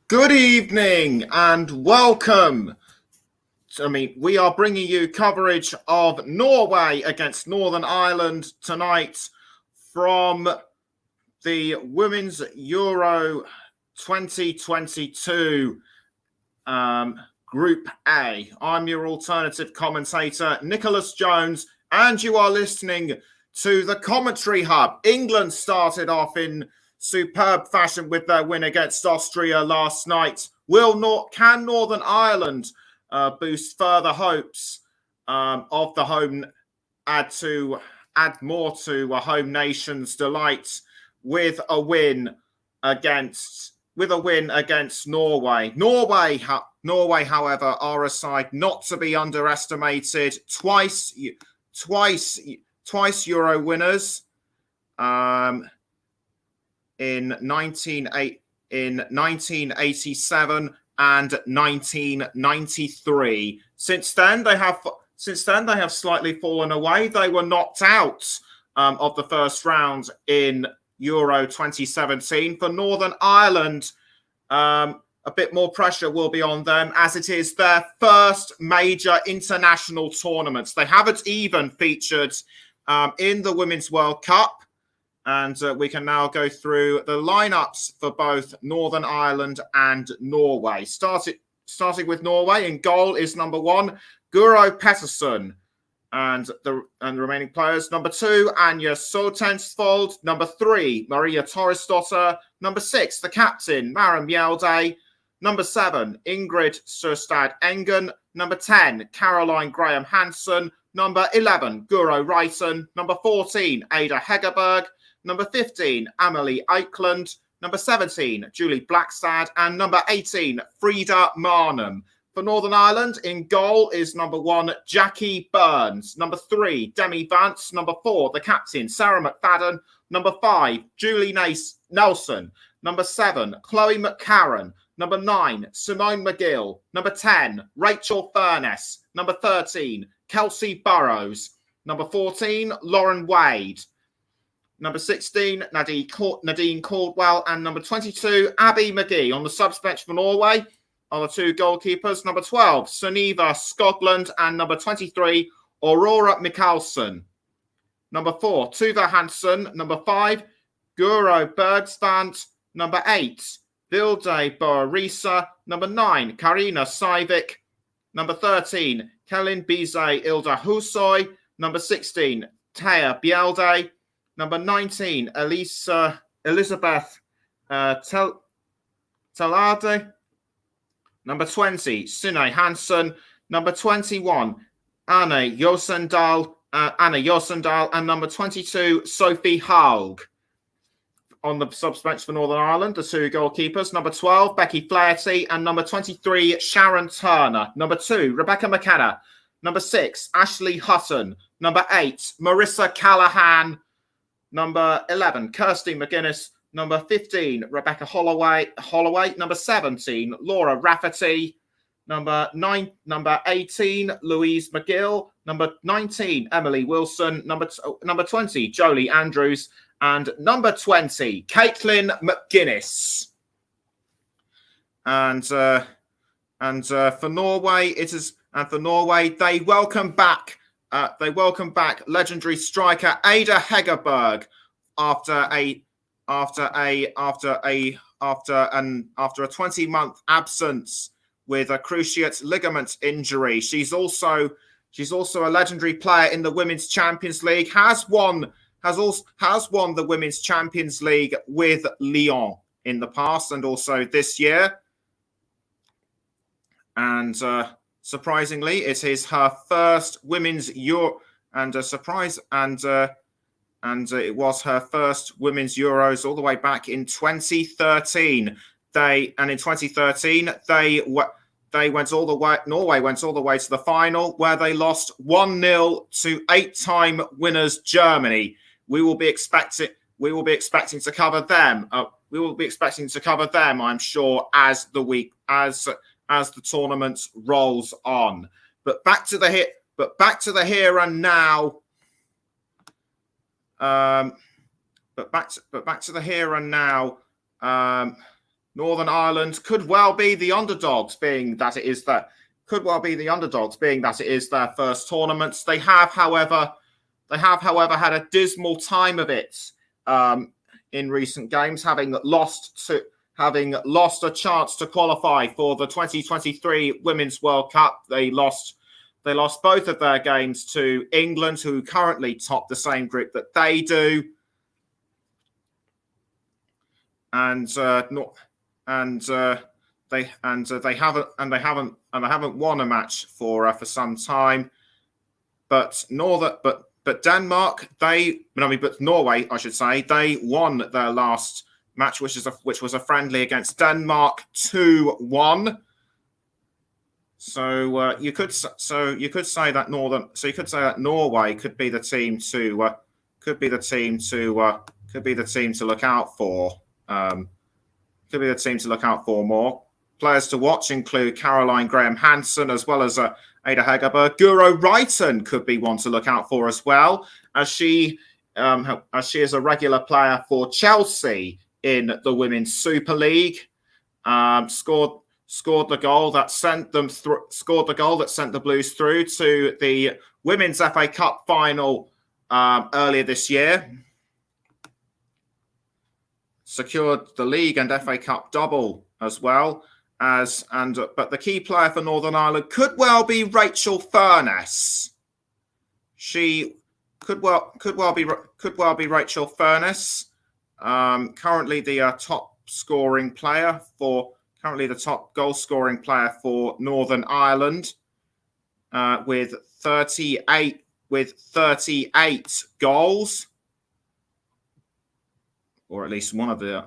Good evening and welcome. We are bringing you coverage of Norway against Northern Ireland tonight from the Women's Euro 2022 Group A. I'm your alternative commentator, Nicholas Jones, and you are listening to the Commentary Hub. England started off in superb fashion with their win against Austria last night. Can Northern Ireland boost further hopes of the home, add more to a home nation's delight with a win against Norway. Norway, however, are a side not to be underestimated. Twice Euro winners. In 1987 and 1993. Since then, they have slightly fallen away. They were knocked out of the first round in Euro 2017. For Northern Ireland, a bit more pressure will be on them as it is their first major international tournament. They haven't even featured in the Women's World Cup. And we can now go through the lineups for both Northern Ireland and Norway. Starting with Norway, in goal is number 1, Guro Pettersson. And the remaining players, number 2, Anja Sotensvold. Number 3, Maria Torresdotter. Number 6, the captain, Maren Mjelde. Number 7, Ingrid Sørstad Engen. Number 10, Caroline Graham Hansen. Number 11, Guro Reiten. Number 14, Ada Hegerberg. Number 15, Amelie Eikeland. Number 17, Julie Blackstad. And number 18, Frida Marnham. For Northern Ireland, in goal is number 1, Jackie Burns. Number 3, Demi Vance. Number 4, the captain, Sarah McFadden. Number 5, Julie Nelson. Number 7, Chloe McCarron. Number 9, Simone McGill. Number 10, Rachel Furness. Number 13, Kelsey Burrows. Number 14, Lauren Wade. Number 16, Nadine Caldwell. And number 22, Abby McGee. On the subs bench for Norway are the 2 goalkeepers. Number 12, Sunniva Skoglund. And number 23, Aurora Mikkelsen. Number 4, Tuva Hansen. Number 5, Guro Bergsvant. Number 8, Vilde Borisa. Number 9, Karina Saivik. Number 13, Kelin Bize Ilda Husoy. Number 16, Taya Bielde. Number 19, Elizabeth Talade. Number 20, Sune Hansen. Number 21, Anna Josendal. And number 22, Sophie Haug. On the subs bench for Northern Ireland, the 2 goalkeepers. Number 12, Becky Flaherty. And number 23, Sharon Turner. Number 2, Rebecca McKenna. Number 6, Ashley Hutton. Number 8, Marissa Callahan. Number 11, Kirsty McGuinness. Number 15, Rebecca Holloway. Number 17, Laura Rafferty. Number 18, Louise McGill. Number 19, Emily Wilson. Number 20, Jolie Andrews. And number 20, Caitlin McGuinness. And for Norway, they welcome back. Legendary striker Ada Hegerberg after a 20-month absence with a cruciate ligament injury. She's also a legendary player in the Women's Champions League. Has won the Women's Champions League with Lyon in the past and also this year. And surprisingly, it is her first Women's Euro, and it was her first Women's Euros all the way back in 2013. Norway went all the way to the final, where they lost 1-0 to 8-time winners Germany. We will be expecting to cover them. I'm sure, as the tournament rolls on. But back to the here and now. Northern Ireland could well be the underdogs, being that it is their first tournament. They have, however, had a dismal time of it in recent games, having lost a chance to qualify for the 2023 Women's World Cup. They lost both of their games to England, who currently top the same group that they do, and they haven't won a match for some time. But Denmark, but Norway, I should say, they won their last match, which was a friendly against Denmark, 2-1. So you could say that Norway could be the team to look out for. Could be the team to look out for more. Players to watch include Caroline Graham-Hansen as well as Ada Hegerberg. Guro Reiten could be one to look out for as well, as she is a regular player for Chelsea in the Women's Super League. Scored the goal that sent the Blues through to the Women's FA Cup final earlier this year. Secured the league and FA Cup double as well but the key player for Northern Ireland could well be Rachel Furness. She could well be Rachel Furness. Currently the top goal scoring player for Northern Ireland with 38 goals. Or at least one of the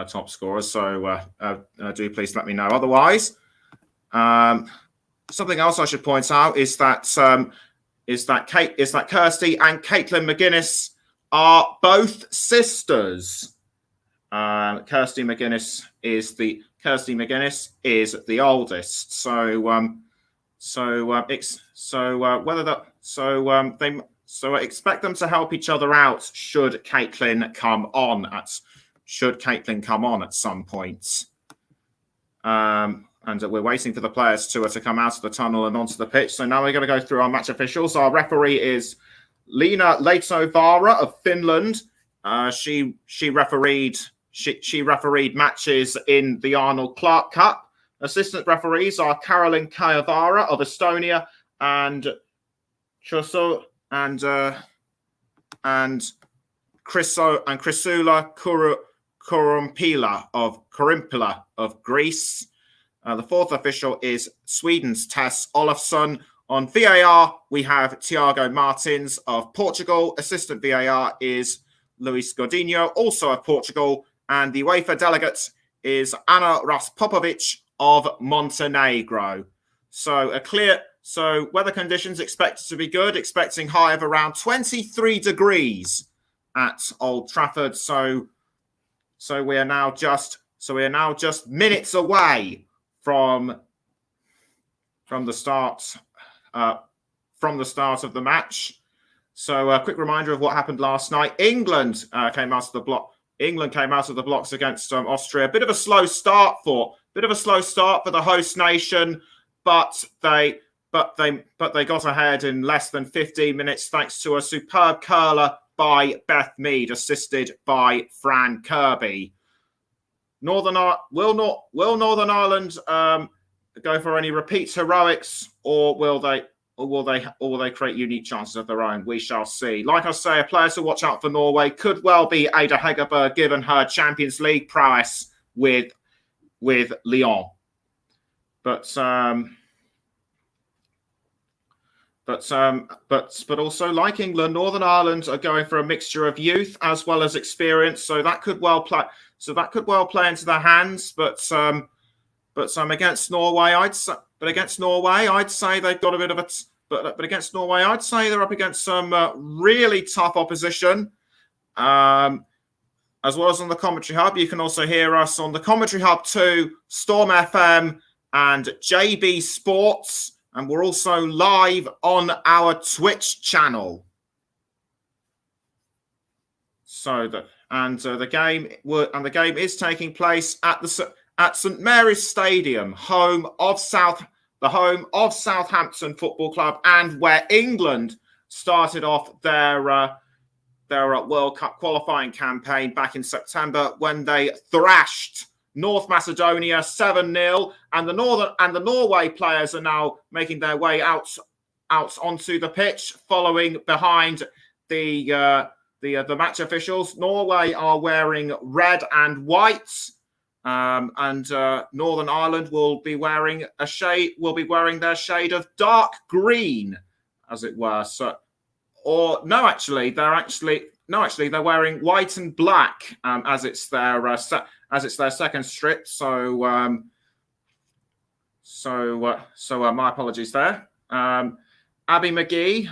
top scorers. So do please let me know otherwise. Something else I should point out is that Kirsty and Caitlin McGuinness are both sisters. Kirsty McGuinness is the oldest. So I expect them to help each other out should Caitlin come on at some point. And we're waiting for the players to come out of the tunnel and onto the pitch. So now we're going to go through our match officials. Our referee is Leena Leitovaara of Finland. She refereed matches in the Arnold Clark Cup. Assistant referees are Carolyn Kajavaara of Estonia and Chrysula Korimpila of Greece. The fourth official is Sweden's Tess Olofsson. On VAR, we have Tiago Martins of Portugal. Assistant VAR is Luis Godinho, also of Portugal. And the UEFA delegate is Ana Raspopovic of Montenegro. So weather conditions expected to be good, expecting high of around 23 degrees at Old Trafford. So we are now just minutes away from the start of the match. So a quick reminder of what happened last night. England came out of the blocks against Austria. Bit of a slow start for the host nation, but they got ahead in less than 15 minutes thanks to a superb curler by Beth Mead, assisted by Fran Kirby. Will Northern Ireland go for any repeat heroics, or will they create unique chances of their own? We shall see. Like I say, a player to watch out for Norway could well be Ada Hegerberg, given her Champions League prowess with Lyon. But also, like England, Northern Ireland are going for a mixture of youth as well as experience, so that could well play into their hands. But against Norway, I'd say they've got a bit of a. But against Norway, I'd say they're up against some really tough opposition. As well as on the Commentary Hub, you can also hear us on the Commentary Hub 2, Storm FM, and JB Sports. And we're also live on our Twitch channel. and the game is taking place at St Mary's Stadium, home of Southampton Football Club, and where England started off their World Cup qualifying campaign back in September when they thrashed North Macedonia 7-0, and the Norway players are now making their way out onto the pitch, following behind the match officials. Norway are wearing red and white, and Northern Ireland will be wearing their shade of dark green, as it were. They're wearing white and black, as it's their second strip. So my apologies there. Abby McGee,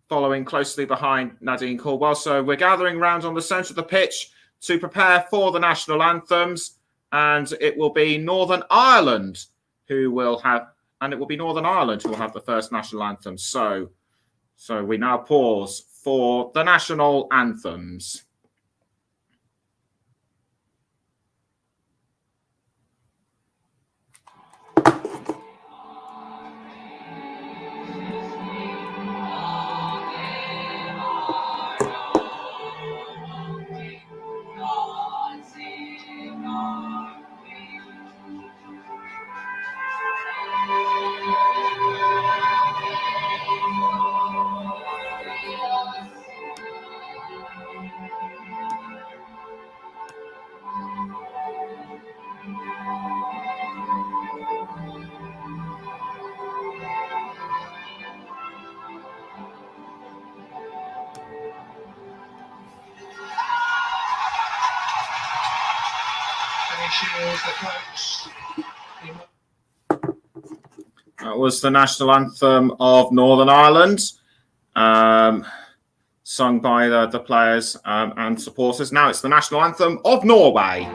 following closely behind Nadine Caldwell. So we're gathering round on the centre of the pitch to prepare for the national anthems, and it will be Northern Ireland who will have the first national anthem. So we now pause for the national anthems. That was the national anthem of Northern Ireland, sung by the players and supporters. Now it's the national anthem of Norway.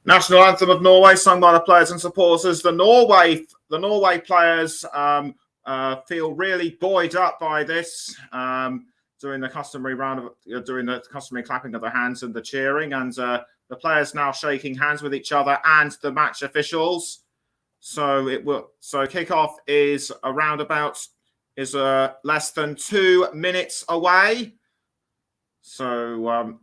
National anthem of Norway, sung by the players and supporters. The Norway players feel really buoyed up by this during the customary clapping of the hands and the cheering, and the players now shaking hands with each other and the match officials. So kickoff is less than 2 minutes away. So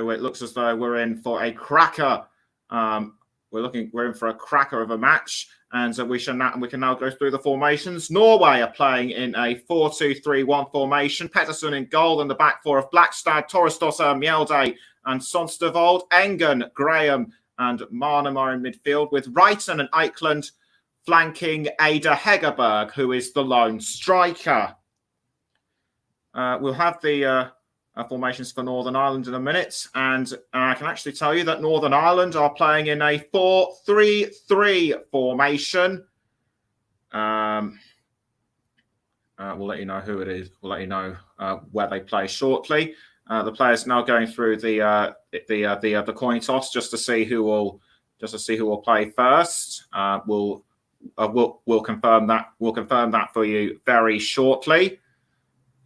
it looks as though we're in for a cracker. We're in for a cracker of a match, and we can now go through the formations. Norway are playing in a 4-2-3-1 formation. Petterson in goal, and the back four of Blackstad, Torresdottir, Mjelde, and Sonstervold. Engen, Graham, and Marnham are in midfield, with Wrighton and Eichland flanking Ada Hegerberg, who is the lone striker. We'll have the formations for Northern Ireland in a minute, and I can actually tell you that Northern Ireland are playing in a 4-3-3 formation. We'll let you know who it is. We'll let you know where they play shortly. The players now going through the coin toss just to see who will play first. We'll confirm that. We'll confirm that for you very shortly.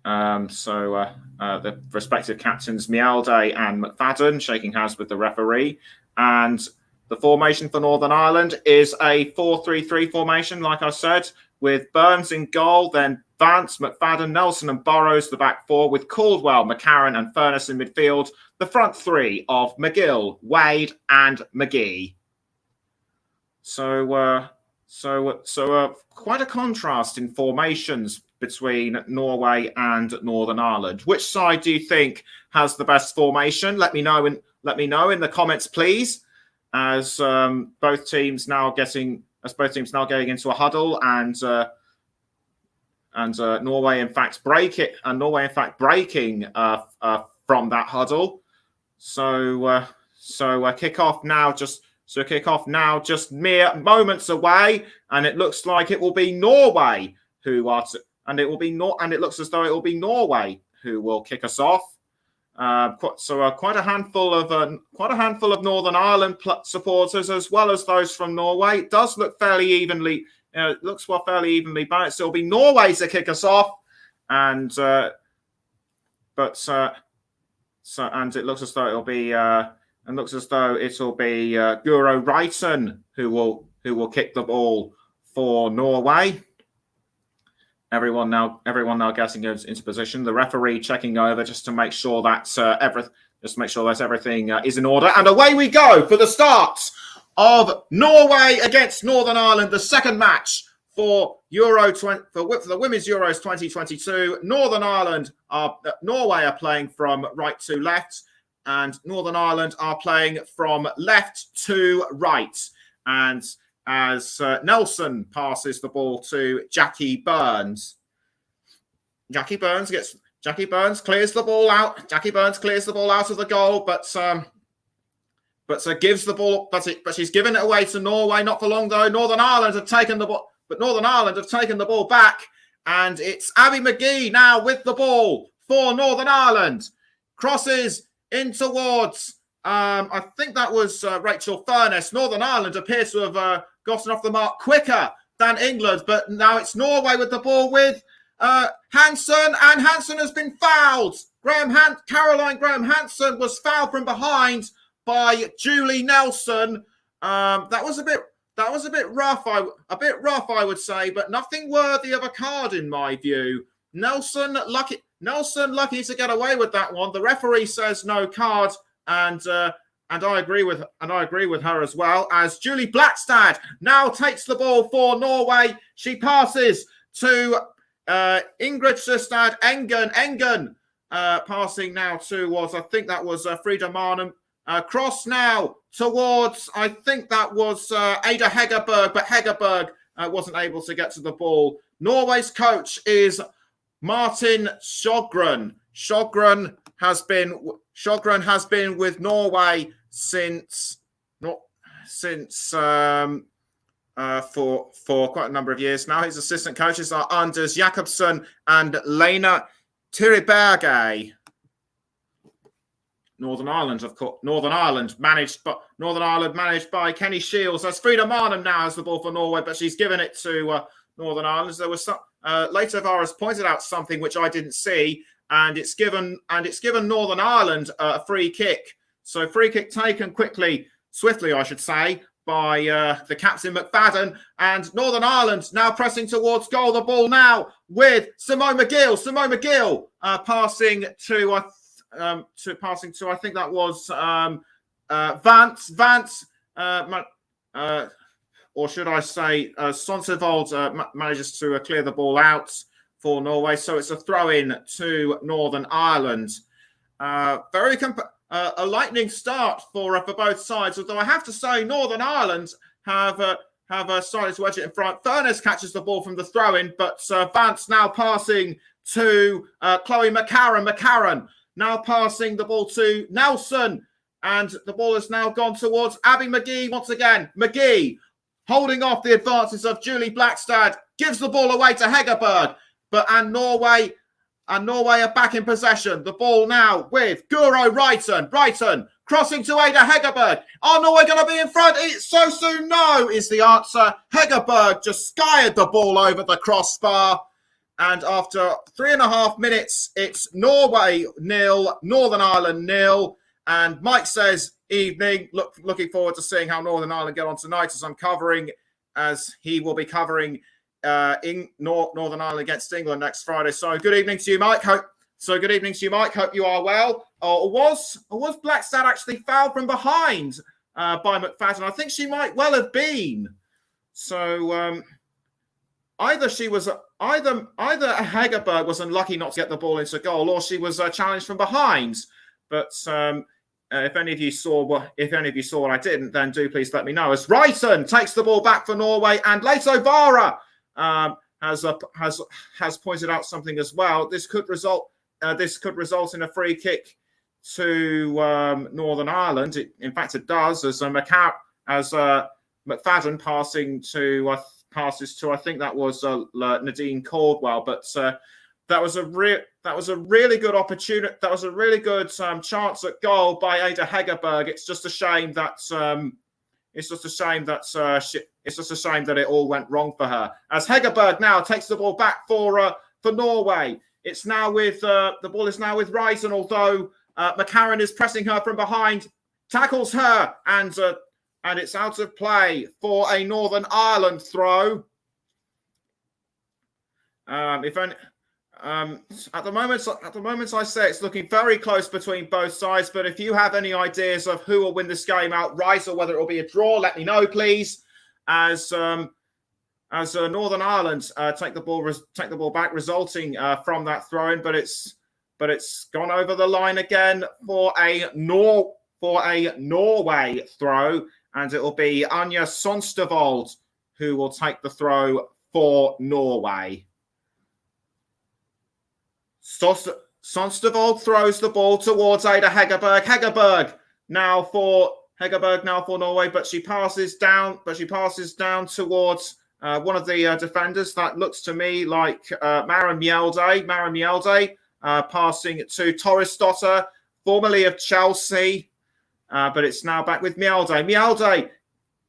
The respective captains Mjelde and McFadden shaking hands with the referee, and the formation for Northern Ireland is a 4-3-3 formation, like I said, with Burns in goal, then Vance, McFadden, Nelson and Burrows the back four, with Caldwell, McCarran and Furness in midfield, the front three of McGill, Wade and McGee. So quite a contrast in formations between Norway and Northern Ireland. Which side do you think has the best formation? Let me know in the comments, please. As both teams now getting into a huddle, and Norway in fact breaking from that huddle. So kick off now. Just mere moments away, and it looks like it will be Norway it looks as though it will be Norway who will kick us off. Quite a handful of Northern Ireland supporters, as well as those from Norway. It does look fairly evenly. Fairly evenly balanced. It'll be Norway to kick us off, and it looks as though it'll be. Guro Reiten who will kick the ball for Norway. Everyone now getting into position. The referee checking over just to make sure that everything is in order. And away we go for the start of Norway against Northern Ireland, the second match for the Women's Euros 2022. Norway are playing from right to left, and Northern Ireland are playing from left to right. And as Nelson passes the ball to Jackie Burns. Jackie Burns clears the ball out. Jackie Burns clears the ball out of the goal, but gives the ball, but she's given it away to Norway. Not for long though. Northern Ireland have taken the ball back, and it's Abby McGee now with the ball for Northern Ireland. Crosses in towards, I think that was Rachel Furness. Northern Ireland appear to have gotten off the mark quicker than England, but now it's Norway with the ball with Hansen, and Hansen has been fouled. Caroline Graham Hansen was fouled from behind by Julie Nelson. That was a bit rough, I would say, but nothing worthy of a card in my view. Nelson lucky to get away with that one. The referee says no card, and I agree with her as well. As Julie Blackstad now takes the ball for Norway, she passes to Ingrid Søstad Engen. Engen passing now towards, I think that was Frida Marnum. Cross now towards, I think that was Ada Hegerberg, but Hegerberg wasn't able to get to the ball. Norway's coach is Martin Sjogren. Sjogren has been with Norway for quite a number of years now. His assistant coaches are Anders Jakobsen and Lena Tiriberge. Northern Ireland, of course. Northern Ireland managed by Kenny Shields. As Frida Marnum now has the ball for Norway, but she's given it to Northern Ireland. There was some later Vara's pointed out something which I didn't see, and it's given Northern Ireland a free kick. So free kick taken swiftly, I should say, by the captain McFadden, and Northern Ireland now pressing towards goal. The ball now with Simone McGill passing to I think that was Vance, or should I say Sonsevold manages to clear the ball out for Norway. So it's a throw in to Northern Ireland. A lightning start for both sides, although I have to say Northern Ireland have started to wedge it in front. Furness catches the ball from the throw-in, but Vance now passing to Chloe McCarran. McCarran now passing the ball to Nelson, and the ball has now gone towards Abby McGee once again. McGee holding off the advances of Julie Blackstad, gives the ball away to Hegerberg, and Norway are back in possession. The ball now with Guro Reiten. Reiten crossing to Ada Hegerberg. Are Norway going to be in front? So soon? No, is the answer. Hegerberg just skied the ball over the crossbar. And after 3.5 minutes, it's Norway 0, Northern Ireland 0. And Mike says, evening. Looking forward to seeing how Northern Ireland get on tonight, as he will be covering in Northern Ireland against England next Friday. So good evening to you, Mike. Hope you are well. Was Blackstad actually fouled from behind by McFadden? I think she might well have been. So either Hegerberg was unlucky not to get the ball into goal, or she was challenged from behind. But if any of you saw what I didn't, then do please let me know. As Reiten takes the ball back for Norway, and Leto Vara has pointed out something as well. This could result in a free kick to Northern Ireland. In fact, it does, as McFadden passes to I think that was Nadine Caldwell, but that was a really good opportunity. That was a really good chance at goal by Ada Hegerberg. It's just a shame that it all went wrong for her. As Hegerberg now takes the ball back for Norway. It's now with the ball is now with Reisen, although McCarran is pressing her from behind, tackles her, and it's out of play for a Northern Ireland throw. At the moment, I say it's looking very close between both sides. But if you have any ideas of who will win this game outright or whether it will be a draw, let me know, please. As Northern Ireland take the ball back, resulting from that throw-in, but it's gone over the line again for a Norway throw, and it will be Anja Sonstervold who will take the throw for Norway. Sonstervold throws the ball towards Ada Hegerberg. Hegerberg now for Norway, but she passes down towards one of the defenders. That looks to me like Maren Mjelde. Maren Mjelde passing to Torresdotter, formerly of Chelsea, but it's now back with Mjelde. Mjelde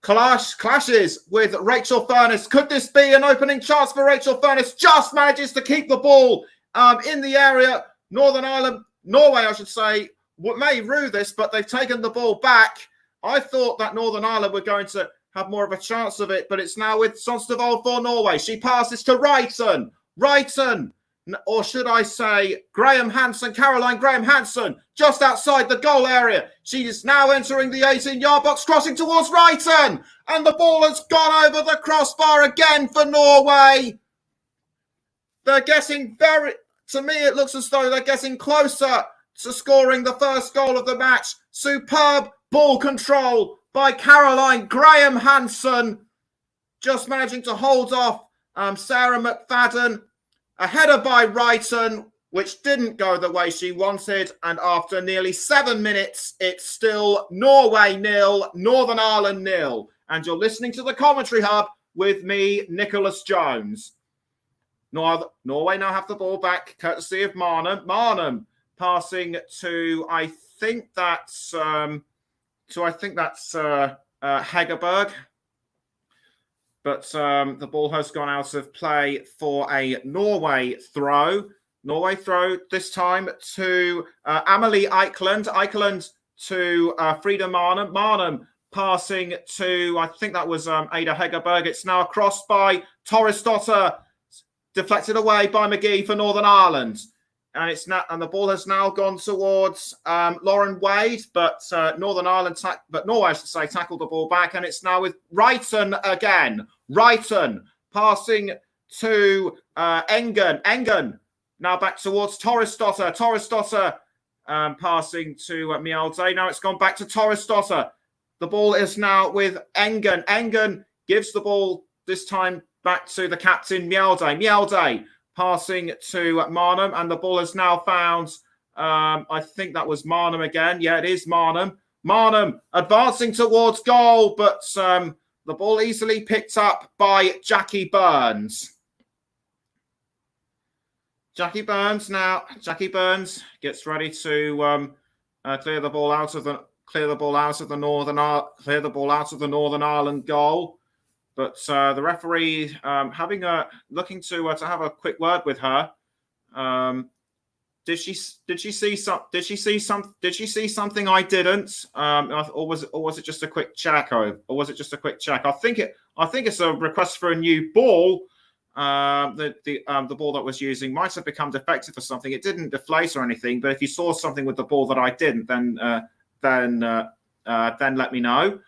clashes with Rachel Furness. Could this be an opening chance for Rachel Furness? Just manages to keep the ball in the area. Norway, I should say, may rue this, but they've taken the ball back. I thought that Northern Ireland were going to have more of a chance of it, but it's now with Sonstervold for Norway. She passes to Reiten, or should I say Caroline Graham Hansen, just outside the goal area. She is now entering the 18-yard box, crossing towards Reiten, and the ball has gone over the crossbar again for Norway. They're getting to me, it looks as though they're getting closer to scoring the first goal of the match. Superb ball control by Caroline Graham Hansen, just managing to hold off Sarah McFadden. A header by Reiten, which didn't go the way she wanted. And after nearly 7 minutes, it's still Norway 0, Northern Ireland 0. And you're listening to the Commentary Hub with me, Nicholas Jones. Norway now have the ball back, courtesy of Marnham. Marnham passing to I think that's Hegerberg. But the ball has gone out of play for a Norway throw. Norway throw this time to Amelie Eikeland. Eikeland to Frida Marnham. Marnham passing to, I think that was Ada Hegerberg. It's now crossed by Torresdotter, deflected away by McGee for Northern Ireland. And the ball has now gone towards Lauren Wade, but Norway, I should say, tackled the ball back, and it's now with Reiten again. Reiten passing to Engen. Engen now back towards Torresdotter. Torresdotter passing to Mjelde. Now it's gone back to Torresdotter. The ball is now with Engen. Engen gives the ball this time back to the captain, Mjelde. Mjelde passing to Marnham, and the ball has now found, I think that was Marnham again. Yeah, it is Marnham. Marnham advancing towards goal, but the ball easily picked up by Jackie Burns. Jackie Burns gets ready to clear the ball out of the Northern Ireland goal. But the referee looking to have a quick word with her. Did she see something I didn't? Or was it just a quick check? I think it's a request for a new ball. The ball that was using might have become defective or something. It didn't deflate or anything. But if you saw something with the ball that I didn't, then let me know.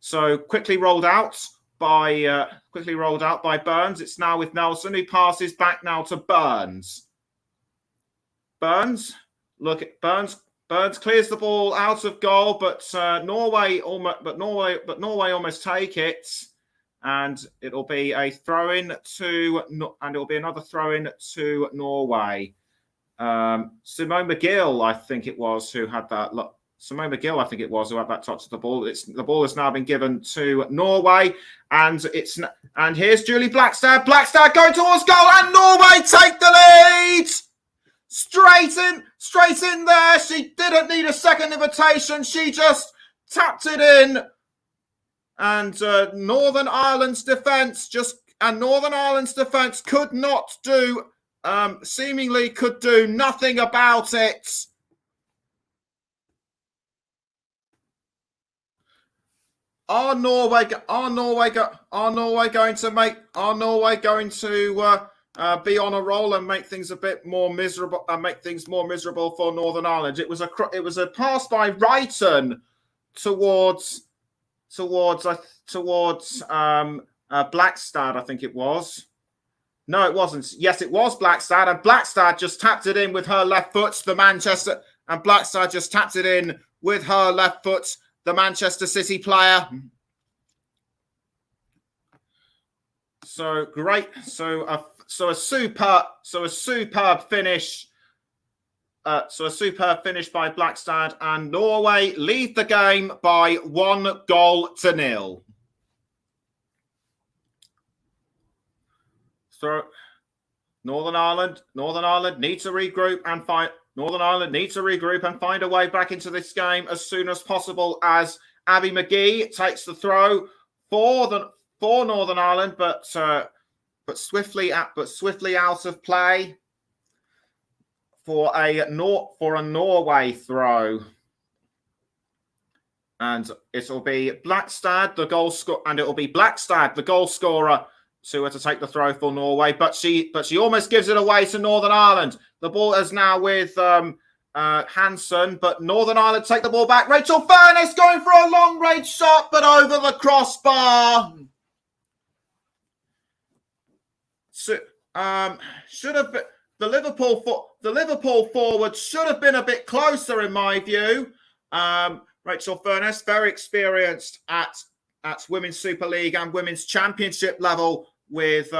So quickly rolled out. quickly rolled out by Burns. It's now with Nelson, who passes back now to Burns. Burns clears the ball out of goal, but Norway almost take it, and it'll be a throw in and it'll be another throw in to Norway. Simone McGill, I think it was, who had that. Simone McGill, I think it was, who had that touch of the ball. The ball has now been given to Norway, and here's Julie Blackstad. Blackstad going towards goal, and Norway take the lead. Straight in there. She didn't need a second invitation. She just tapped it in, and Northern Ireland's defence could not do. Seemingly could do nothing about it. Are Norway going to be on a roll and make things a bit more miserable for Northern Ireland? It was a pass by Wrighton towards Blackstad, I think it was. No, it wasn't. Yes, it was Blackstad, and Blackstad just tapped it in with her left foot. Blackstad just tapped it in with her left foot. The Manchester City player. So great. So a superb finish. A superb finish by Blackstad, and Norway lead the game by 1-0. So Northern Ireland need to regroup and find. Northern Ireland need to regroup and find a way back into this game as soon as possible, as Abby McGee takes the throw for Northern Ireland, but swiftly out of play for a Norway throw. And it'll be Blackstad, the goal scorer, to take the throw for Norway, but she almost gives it away to Northern Ireland. The ball is now with Hansen, but Northern Ireland take the ball back. Rachel Furness going for a long range shot, but over the crossbar. So should have been, the Liverpool forward should have been a bit closer in my view. Rachel Furness, very experienced at Women's Super League and Women's Championship level with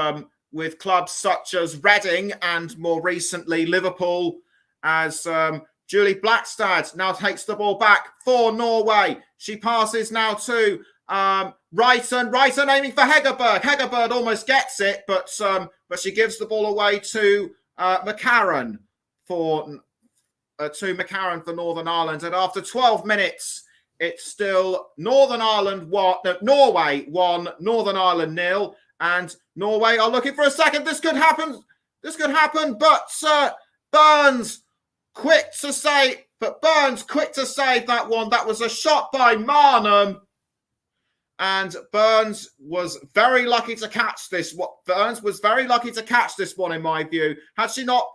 clubs such as Reading and more recently Liverpool, as Julie Blackstad now takes the ball back for Norway. She passes now to Wrighton aiming for Hegerberg. Hegerberg almost gets it, but she gives the ball away to McCarron for Northern Ireland. And after 12 minutes, it's still Norway 1, Northern Ireland 0, and Norway are looking for a second. This could happen, but Burns quick to save that one. That was a shot by Marnham, and Burns was very lucky to catch this. Burns was very lucky to catch this one, in my view. Had she not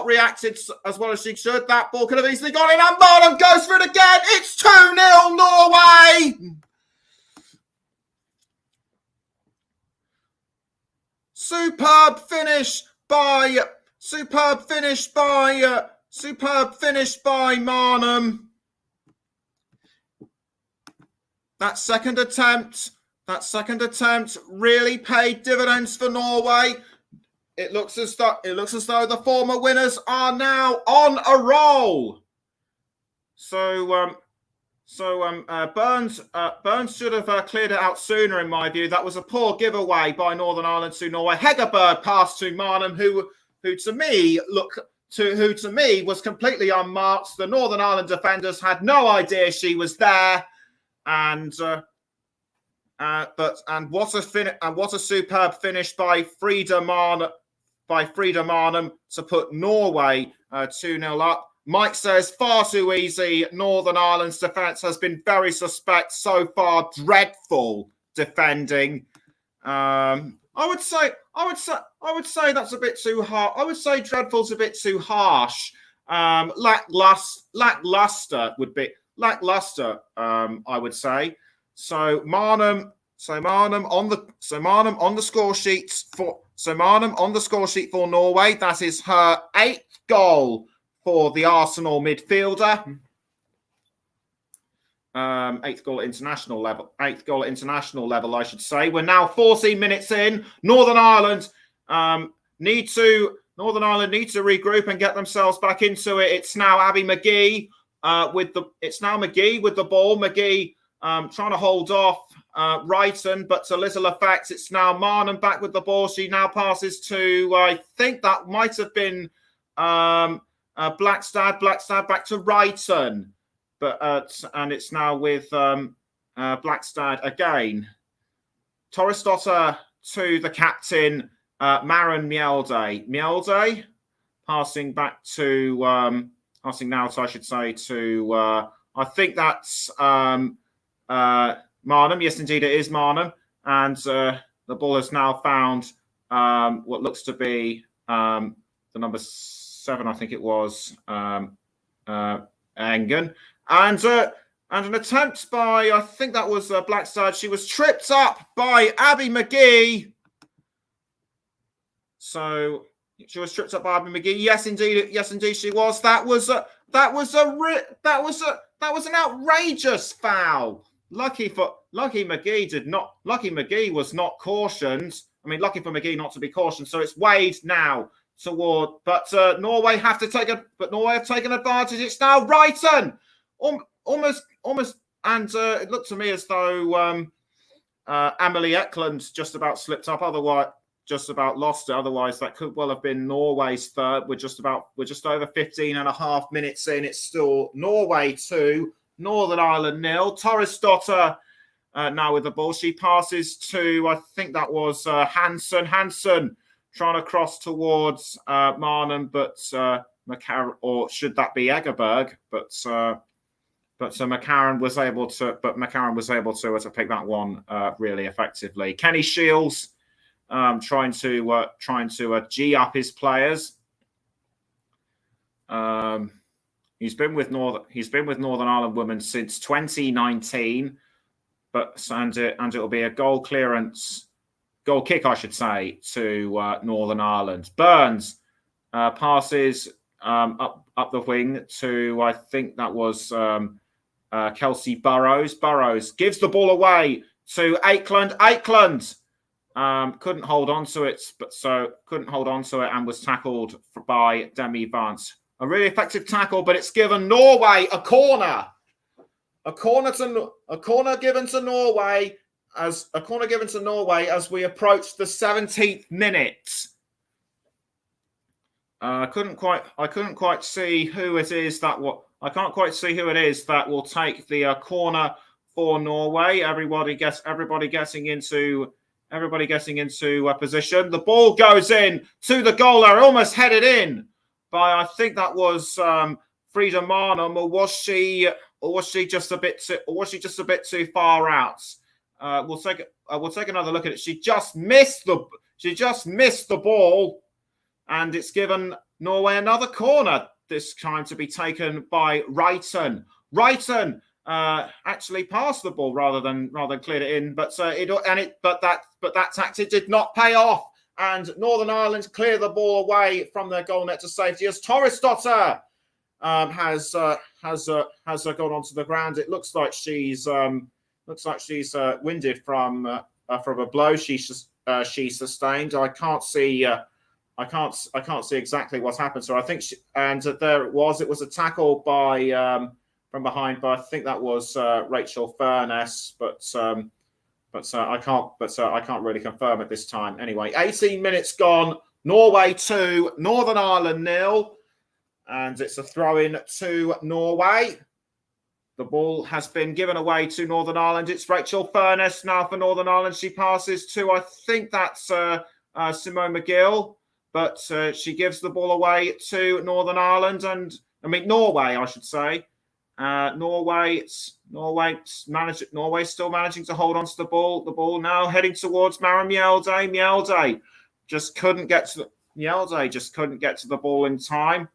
reacted as well as she should, that ball could have easily gone in, and Marnham goes for it again. It's 2-0 Norway. Superb finish by Marnham. That second attempt really paid dividends for Norway. It looks as though the former winners are now on a roll. Burns should have cleared it out sooner, in my view. That was a poor giveaway by Northern Ireland to Norway. Hegerberg passed to Marnham, who to me was completely unmarked. The Northern Ireland defenders had no idea she was there, and what a superb finish by Frida Marnham to put Norway 2-0 up. Mike says, far too easy. Northern Ireland's defence has been very suspect so far. Dreadful defending. I would say that's a bit too hard. I would say dreadful's a bit too harsh. Lackluster would be lackluster. I would say. So Marnham Marnham on the score sheets for Marnham on the score sheet for Norway. That is her 8th goal for the Arsenal midfielder. 8th goal at international level. 8th goal at international level, I should say. We're now 14 minutes in. Northern Ireland need to regroup and get themselves back into it. It's now Abby McGee with the ball. McGee trying to hold off Wrighton, but to little effect. It's now Marnham back with the ball. She now passes to, I think that might have been Blackstad. Blackstad back to Wrighton. But and it's now with Blackstad again. Torresdotter to the captain, Maren Mjelde. Mjelde passing back to passing now, so I should say to I think that's Marnham. Yes, indeed, it is Marnham, and the ball has now found what looks to be the number 7. I think it was Engen. And an attempt by, I think that was Blackstad. She was tripped up by Abby McGee. So she was tripped up by Abby McGee. Yes, indeed, she was. That was an outrageous foul. Lucky McGee was not cautioned. I mean, lucky for McGee not to be cautioned. So it's Wade now toward, but Norway have taken advantage. It's now Wrighton. Almost, and it looked to me as though Amelie Eklund just about slipped up. Otherwise, just about lost it. Otherwise, that could well have been Norway's third. We're just over 15 and a half minutes in. It's still Norway 2, Northern Ireland 0. Torresdotter now with the ball. She passes to, I think that was Hansen. Hansen trying to cross towards Marnham, but McCarran, or should that be Egerberg? But McCarran was able to pick that one really effectively. Kenny Shields trying to G up his players. He's been with Northern Ireland women since 2019, and it'll be a goal kick, I should say, to Northern Ireland. Burns passes up the wing to, I think that was Kelsey Burrows. Burrows gives the ball away to Akeland. Akeland couldn't hold on to it, and was tackled by Demi Vance. A really effective tackle, but it's given Norway a corner. A corner given to Norway as we approach the 17th minute. I couldn't quite see who it is that will take the corner for Norway. Everybody getting into a position. The ball goes in to the goal area, almost headed in by, I think that was Frida Marnham, or was she just a bit too far out? We'll take another look at it. She just missed the ball. And it's given Norway another corner, this time to be taken by Wrighton. Wrighton actually passed the ball rather than cleared it in, but that tactic did not pay off, and Northern Ireland clear the ball away from their goal net to safety as Torresdotter has gone onto the ground. It looks like she's winded from a blow she sustained. I can't see exactly what happened. So I think, there it was. It was a tackle by from behind, but I think that was Rachel Furness. But I can't really confirm at this time. Anyway, 18 minutes gone. Norway 2, Northern Ireland 0, and it's a throw-in to Norway. The ball has been given away to Northern Ireland. It's Rachel Furness now for Northern Ireland. She passes to, I think that's Simone McGill. But she gives the ball away to Northern Ireland, Norway, I should say. Norway still managing to hold on to the ball. The ball now heading towards Maren Mjelde. Mjelde just couldn't get to the ball in time.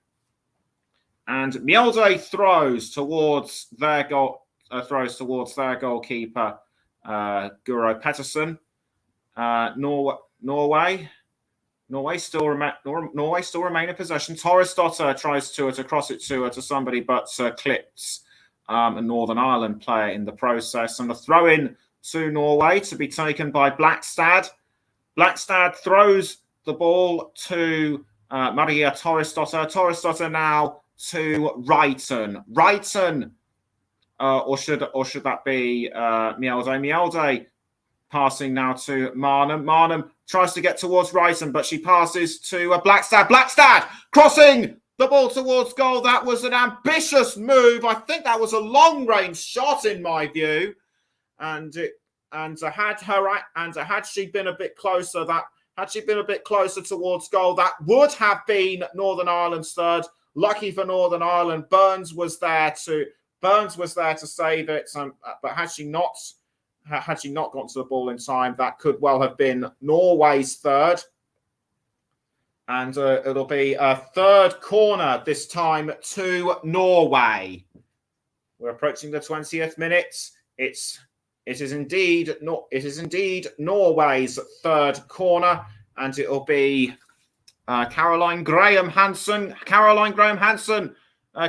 And Mjelde throws towards their goalkeeper, Guro Pettersen. Norway still remain in possession. Torresdotter tries to cross it to somebody, but clips a Northern Ireland player in the process. And the throw in to Norway to be taken by Blackstad. Blackstad throws the ball to Maria Torresdotter. Torresdotter now to Wrighton. Wrighton, or should that be Mielde? Mielde passing now to Marnham. Marnham tries to get towards Wrighton, but she passes to Blackstad. Blackstad crossing the ball towards goal. That was an ambitious move. I think that was a long-range shot in my view, and had she been a bit closer, towards goal, that would have been Northern Ireland's third. Lucky for Northern Ireland, Burns was there to save it. But had she not gotten to the ball in time, that could well have been Norway's third. And it'll be a third corner this time to Norway. We're approaching the 20th minute. It is indeed Norway's third corner, and it'll be Caroline Graham Hansen. Caroline Graham Hansen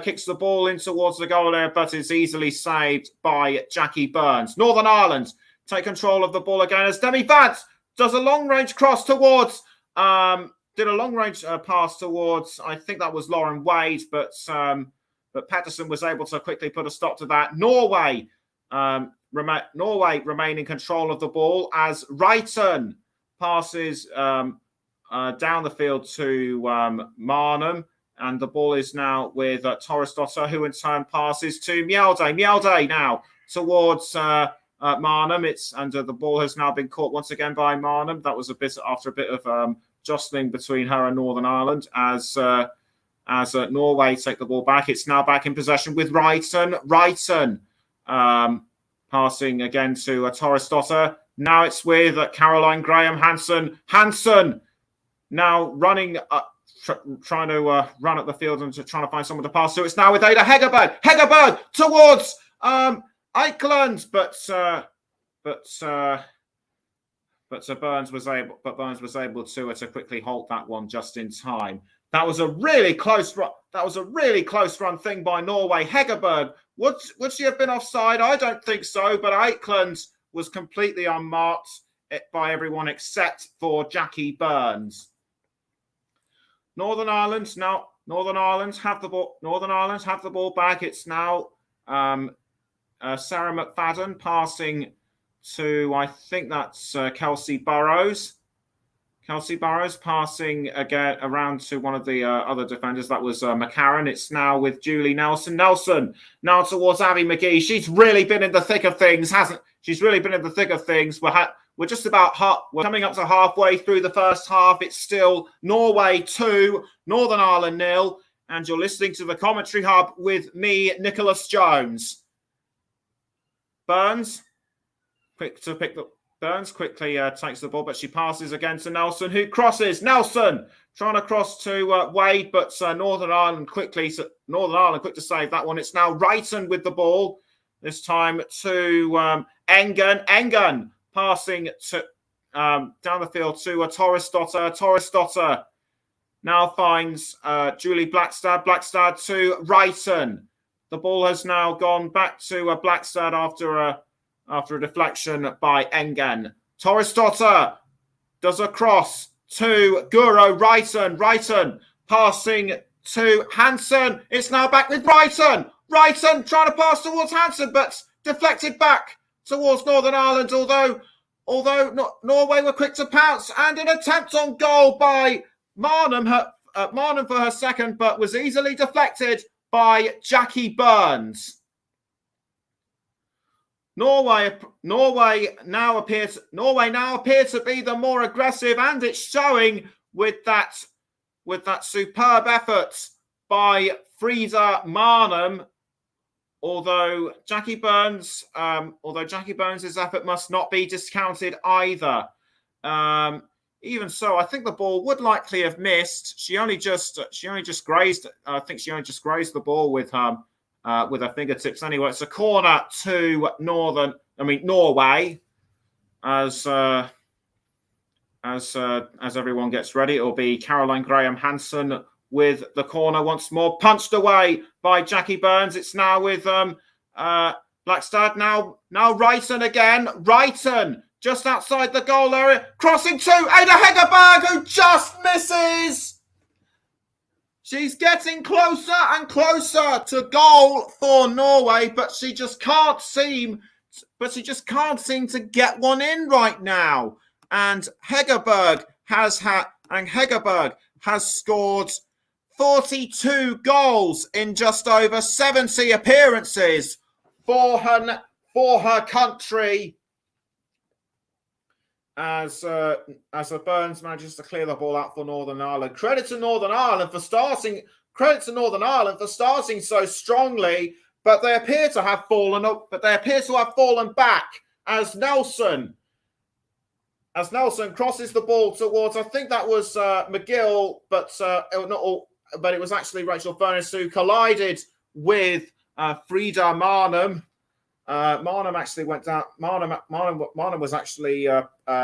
kicks the ball in towards the goal area, but is easily saved by Jackie Burns. Northern Ireland take control of the ball again as Demi Vance does a long-range cross towards, did a long-range pass towards, I think that was Lauren Wade, but Patterson was able to quickly put a stop to that. Norway remain in control of the ball as Wrighton passes down the field to Marnham. And the ball is now with Torresdotter, who in turn passes to Mielde. Mielde now towards Marnham. The ball has now been caught once again by Marnham. That was after a bit of jostling between her and Northern Ireland as Norway take the ball back. It's now back in possession with Wrighton. Wrighton passing again to Torresdotter. Now it's with Caroline Graham Hansen. Hansen now running trying to run up the field and trying to find someone to pass to. It's now with Ada Hegerberg. Hegerberg towards Eichland, but Burns was able to quickly halt that one just in time. That was a really close run. That was a really close run thing by Norway. Hegerberg, would she have been offside? I don't think so, but Eichland was completely unmarked by everyone except for Jackie Burns. Northern Ireland have the ball. Northern Ireland have the ball back. It's now Sarah McFadden passing to, I think that's Kelsey Burrows. Kelsey Burrows passing again around to one of the other defenders. That was McCarron. It's now with Julie Nelson. Nelson now towards Abby McGee. She's really been in the thick of things, hasn't? She's really been in the thick of things. We're just about we're coming up to halfway through the first half. It's still Norway 2, Northern Ireland 0, and you're listening to the Commentary Hub with me, Nicholas Jones. Burns quickly takes the ball, but she passes again to Nelson, who crosses. Nelson trying to cross to Wade, but Northern Ireland quick to save that one. It's now Wrighton with the ball, this time to Engen. Engen passing to down the field to Torresdotter. Torresdotter now finds Julie Blackstad. Blackstad to Wrighton. The ball has now gone back to Blackstad after a deflection by Engen. Torresdotter does a cross to Guro Wrighton. Wrighton passing to Hansen. It's now back with Wrighton. Wrighton trying to pass towards Hansen, but deflected back towards Northern Ireland, although Norway were quick to pounce, and an attempt on goal by Marnham for her second, but was easily deflected by Jackie Burns. Norway now appear to be the more aggressive, and it's showing with that superb effort by Frida Marnham. Although Jackie Burns' effort must not be discounted either. Even so, I think the ball would likely have missed. She only just grazed. I think she only just grazed the ball with her fingertips. Anyway, it's a corner to Norway. as everyone gets ready. It'll be Caroline Graham Hansen with the corner once more, punched away by Jackie Burns. It's now with Blackstad. Now Wrighton again. Wrighton just outside the goal area, crossing to Ada Hegerberg, who just misses. She's getting closer and closer to goal for Norway, but she just can't seem to get one in right now. And Hegerberg has scored 42 goals in just over 70 appearances for her country. As Burns manages to clear the ball out for Northern Ireland. Credit to Northern Ireland for starting so strongly, but they appear to have fallen back as Nelson crosses the ball towards, I think that was McGill, but it was actually Rachel Furness who collided with Frida Marnham. Marnham actually went down. Marnham was actually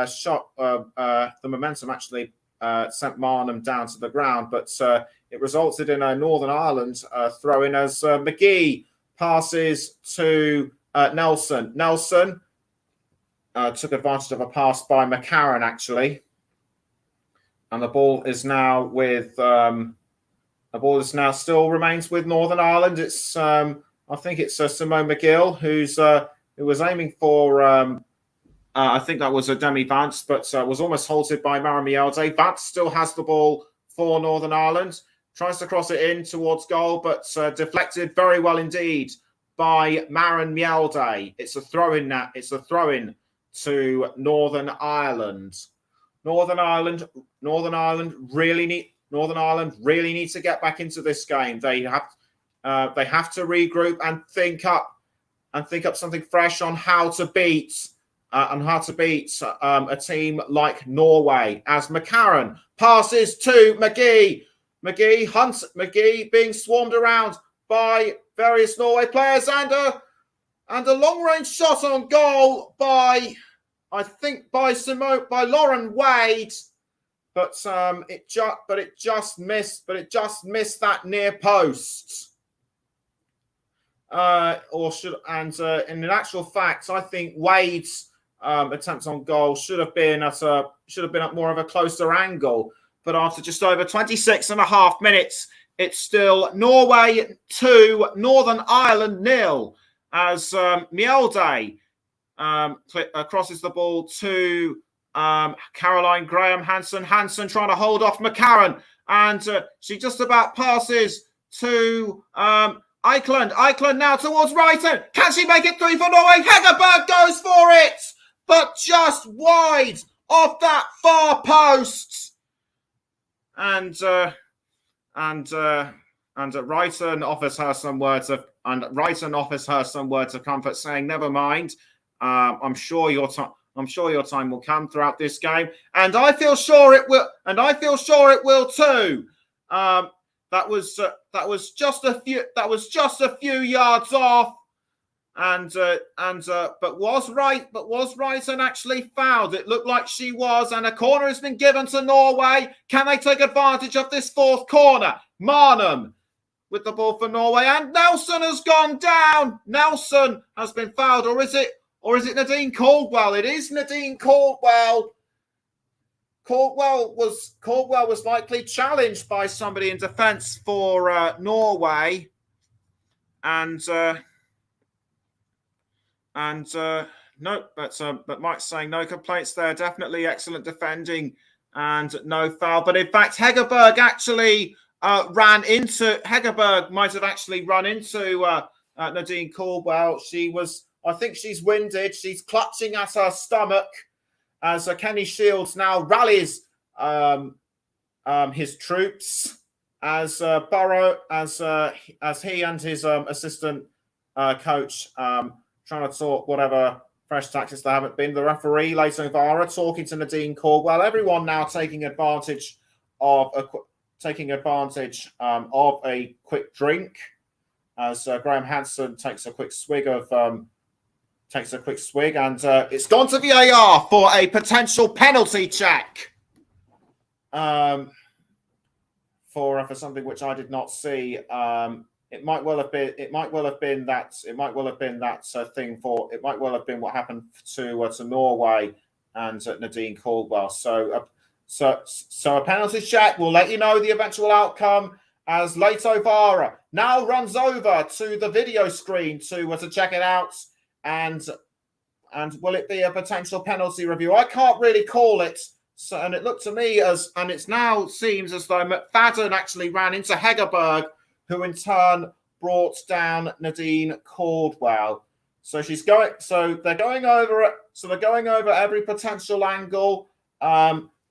shot. The momentum actually sent Marnham down to the ground, but it resulted in a Northern Ireland throw-in as McGee passes to Nelson. Nelson took advantage of a pass by McCarran, actually, and the ball is now still remains with Northern Ireland. It's I think it's Simone McGill who was aiming for I think that was a Demi Vance, but was almost halted by Maren Mielde. Vance still has the ball for Northern Ireland, tries to cross it in towards goal, but deflected very well indeed by Maren Mielde. It's a throw-in now. It's a throw-in to Northern Ireland. Northern Ireland really need to get back into this game. They have to regroup and think up something fresh on how to beat a team like Norway. As McCarran passes to McGee. McGee being swarmed around by various Norway players, and a long-range shot on goal by Lauren Wade, but it just missed that near post. In actual fact, I think Wade's attempt on goal should have been at more of a closer angle. But after just over 26 and a half minutes, it's still Norway 2, Northern Ireland 0, as Mielde crosses the ball to Caroline Graham Hansen. Hansen trying to hold off McCarran, and she just about passes to Eikeland. Eikeland now towards Wrighton. Can she make it 3 for Norway? Hegerberg goes for it, but just wide off that far post. And Wrighton offers her some words of comfort, saying, "Never mind. I'm sure your time will come throughout this game, and I feel sure it will. And I feel sure it will too." That was just a few yards off, but was Wrighton actually fouled? It looked like she was, and a corner has been given to Norway. Can they take advantage of this fourth corner? Marnham with the ball for Norway, and Nelson has gone down. Nelson has been fouled, or is it Nadine Caldwell? It is Nadine Caldwell. Caldwell was likely challenged by somebody in defence for Norway, but Mike's saying no complaints there. Definitely excellent defending and no foul. But in fact, Hegerberg might have actually run into Nadine Caldwell. I think she's winded. She's clutching at her stomach as Kenny Shields now rallies his troops as Burrow, as he and his assistant coach trying to talk whatever fresh tactics there haven't been. The referee, Leighton Vara, talking to Nadine Caldwell. Everyone now taking advantage of a quick drink as Graham Hansen takes a quick swig of takes a quick swig, and it's gone to VAR for a potential penalty check. For something which I did not see. It might well have been that thing for. It might well have been what happened to Norway and Nadine Caldwell. So a penalty check. We'll let you know the eventual outcome as Leto Vara now runs over to the video screen to check it out. And will it be a potential penalty review? I can't really call it. So, and it looked to me and it now seems as though McFadden actually ran into Hegerberg, who in turn brought down Nadine Caldwell. So they're going over it. So they're going over every potential angle.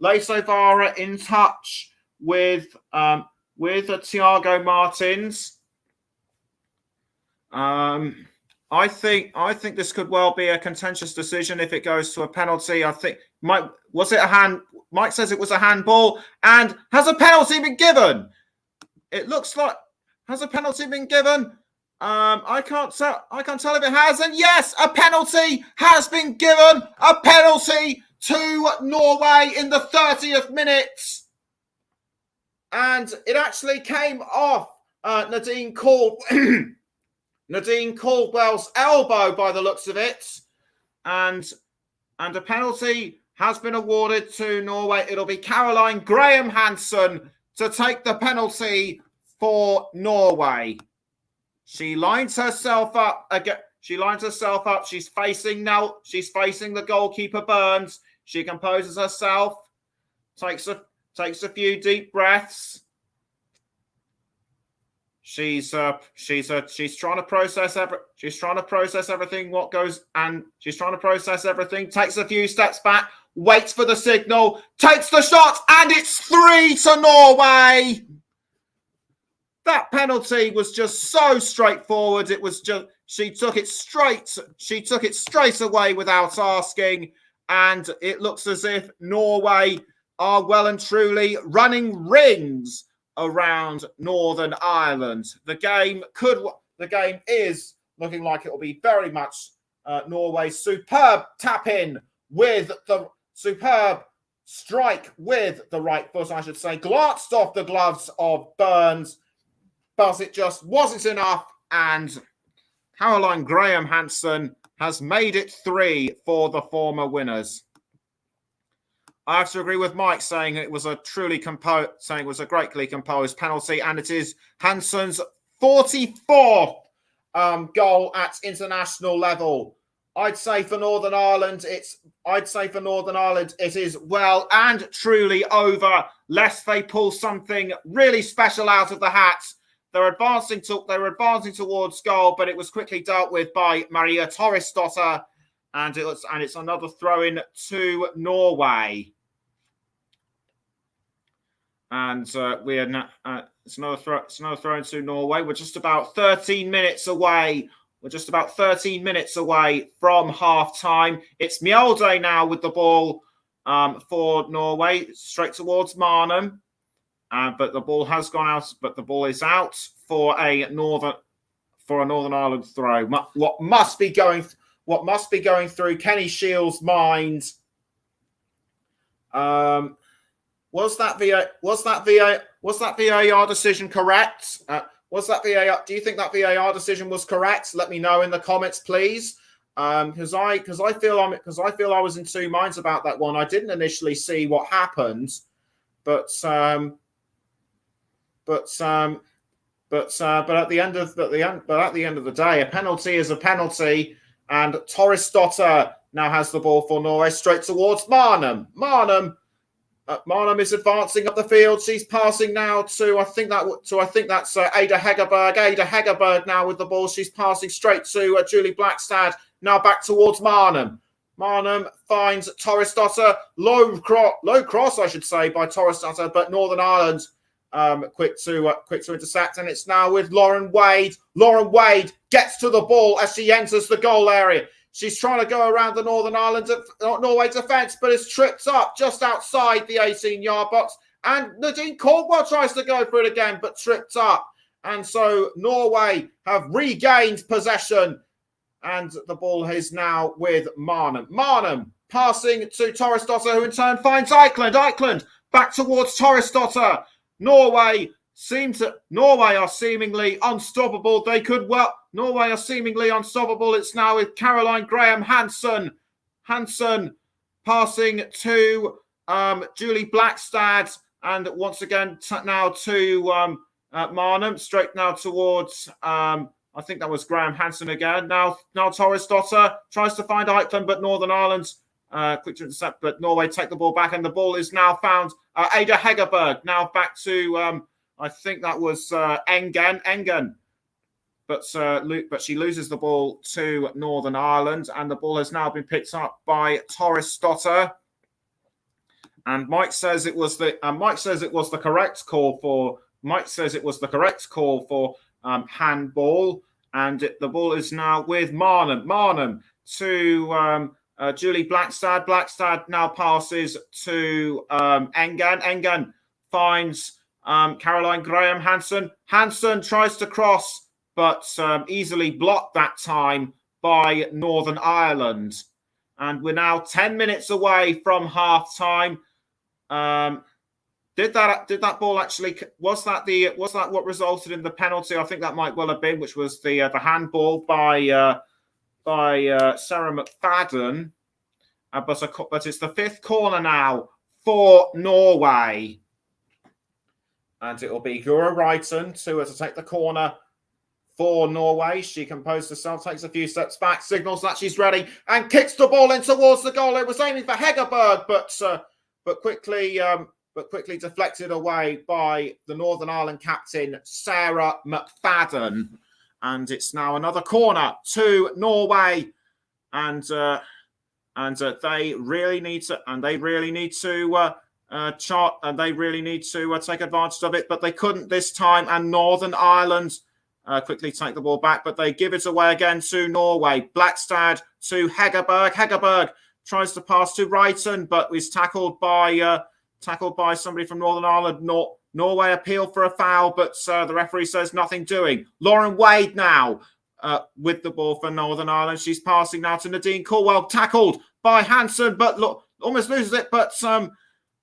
Leto Vara in touch with Thiago Martins. I think this could well be a contentious decision if it goes to a penalty. I think Mike says it was a handball, and has a penalty been given? It looks like has a penalty been given? I can't tell if it has, and yes, a penalty has been given. A penalty to Norway in the 30th minute, and it actually came off Nadine Caldwell's elbow by the looks of it, and a penalty has been awarded to Norway. It'll be Caroline Graham Hansen to take the penalty for Norway. She lines herself up again. She's facing the goalkeeper Burns. She composes herself, takes a few deep breaths. She's trying to process everything. She's trying to process everything. Takes a few steps back. Waits for the signal. Takes the shot, and it's 3 to Norway. That penalty was just so straightforward. It was just she took it straight away without asking, and it looks as if Norway are well and truly running rings around Northern Ireland. The game is looking like it will be very much Norway's superb tap in with the superb strike with the right foot, I should say, glanced off the gloves of Burns, but it just wasn't enough, and Caroline Graham Hansen has made it 3 for the former winners. I have to agree with Mike saying it was a greatly composed penalty, and it is Hansen's 44th goal at international level. I'd say for Northern Ireland, it is well and truly over, lest they pull something really special out of the hat. They were advancing towards goal, but it was quickly dealt with by Maria Torresdotter, and it's another throw in to Norway. And it's another throw into Norway. We're just about 13 minutes away. From half time. It's Mjelde now with the ball for Norway, straight towards Marnham. But the ball has gone out. But the ball is out for a Northern Ireland throw. What must be going through Kenny Shields' mind? Was that VAR decision correct? Was that VAR? Do you think that VAR decision was correct? Let me know in the comments, please. Because I feel I was in two minds about that one. I didn't initially see what happened, but at the end of the day, a penalty is a penalty, and Torresdotter now has the ball for Norway straight towards Marnham. Marnham is advancing up the field. She's passing now to I think that's Ada Hegerberg. Ada Hegerberg now with the ball. She's passing straight to Julie Blackstad. Now back towards Marnham. Marnham finds Torresdotter. Low cross, I should say, by Torresdotter, but Northern Ireland quick to intercept, and it's now with Lauren Wade. Lauren Wade gets to the ball as she enters the goal area. She's trying to go around the Norway defence, but is tripped up just outside the 18-yard box. And Nadine Caldwell tries to go for it again, but tripped up. And so Norway have regained possession. and the ball is now with Marnham. Marnham passing to Torresdotter, who in turn finds Eichland. Eichland back towards Torresdotter. Norway are seemingly unstoppable. Norway are seemingly unstoppable. It's now with Caroline Graham Hansen. Hansen passing to Julie Blackstad, and once again now to Marnham, straight now towards I think that was Graham Hansen again. Now Torresdotter tries to find Eichland, but Northern Ireland quick to intercept, but Norway take the ball back, and the ball is now found. Ada Hegerberg now back to I think that was Engen, but she loses the ball to Northern Ireland, and the ball has now been picked up by Torresdotter. And Mike says it was the correct call for handball, and the ball is now with Marnham. Marnham to Julie Blackstad. Blackstad now passes to Engen. Engen finds Caroline Graham Hansen. Hansen tries to cross, but easily blocked that time by Northern Ireland. And we're now 10 minutes away from half time. Did that ball actually, was that what resulted in the penalty? I think that might well have been, which was the handball by Sarah McFadden. But it's the fifth corner now for Norway, and it will be Gura Wrighton to take the corner for Norway. She composes herself, takes a few steps back, signals that she's ready, and kicks the ball in towards the goal. It was aiming for Hegerberg, but quickly deflected away by the Northern Ireland captain, Sarah McFadden. And it's now another corner to Norway. And they really need to take advantage of it, but they couldn't this time. And Northern Ireland quickly take the ball back, but they give it away again to Norway. Blackstad to Hegerberg. Hegerberg tries to pass to Wrighton, but is tackled by somebody from Northern Ireland. Norway appeal for a foul, but the referee says nothing doing. Lauren Wade now with the ball for Northern Ireland. She's passing now to Nadine Caldwell, tackled by Hansen, but almost loses it. But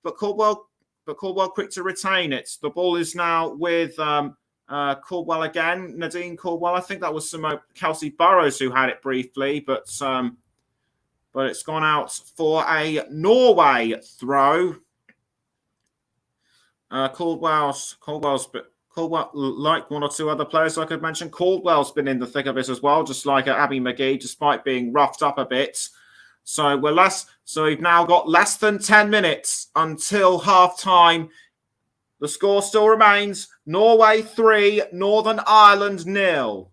Caldwell quick to retain it. The ball is now with Caldwell again. Nadine Caldwell. I think that was Kelsey Burrows who had it briefly, but it's gone out for a Norway throw. Caldwell, like one or two other players I could mention, Caldwell's been in the thick of it as well, just like Abby McGee, despite being roughed up a bit. So we've now got less than 10 minutes until half time. The score still remains Norway 3, Northern Ireland 0.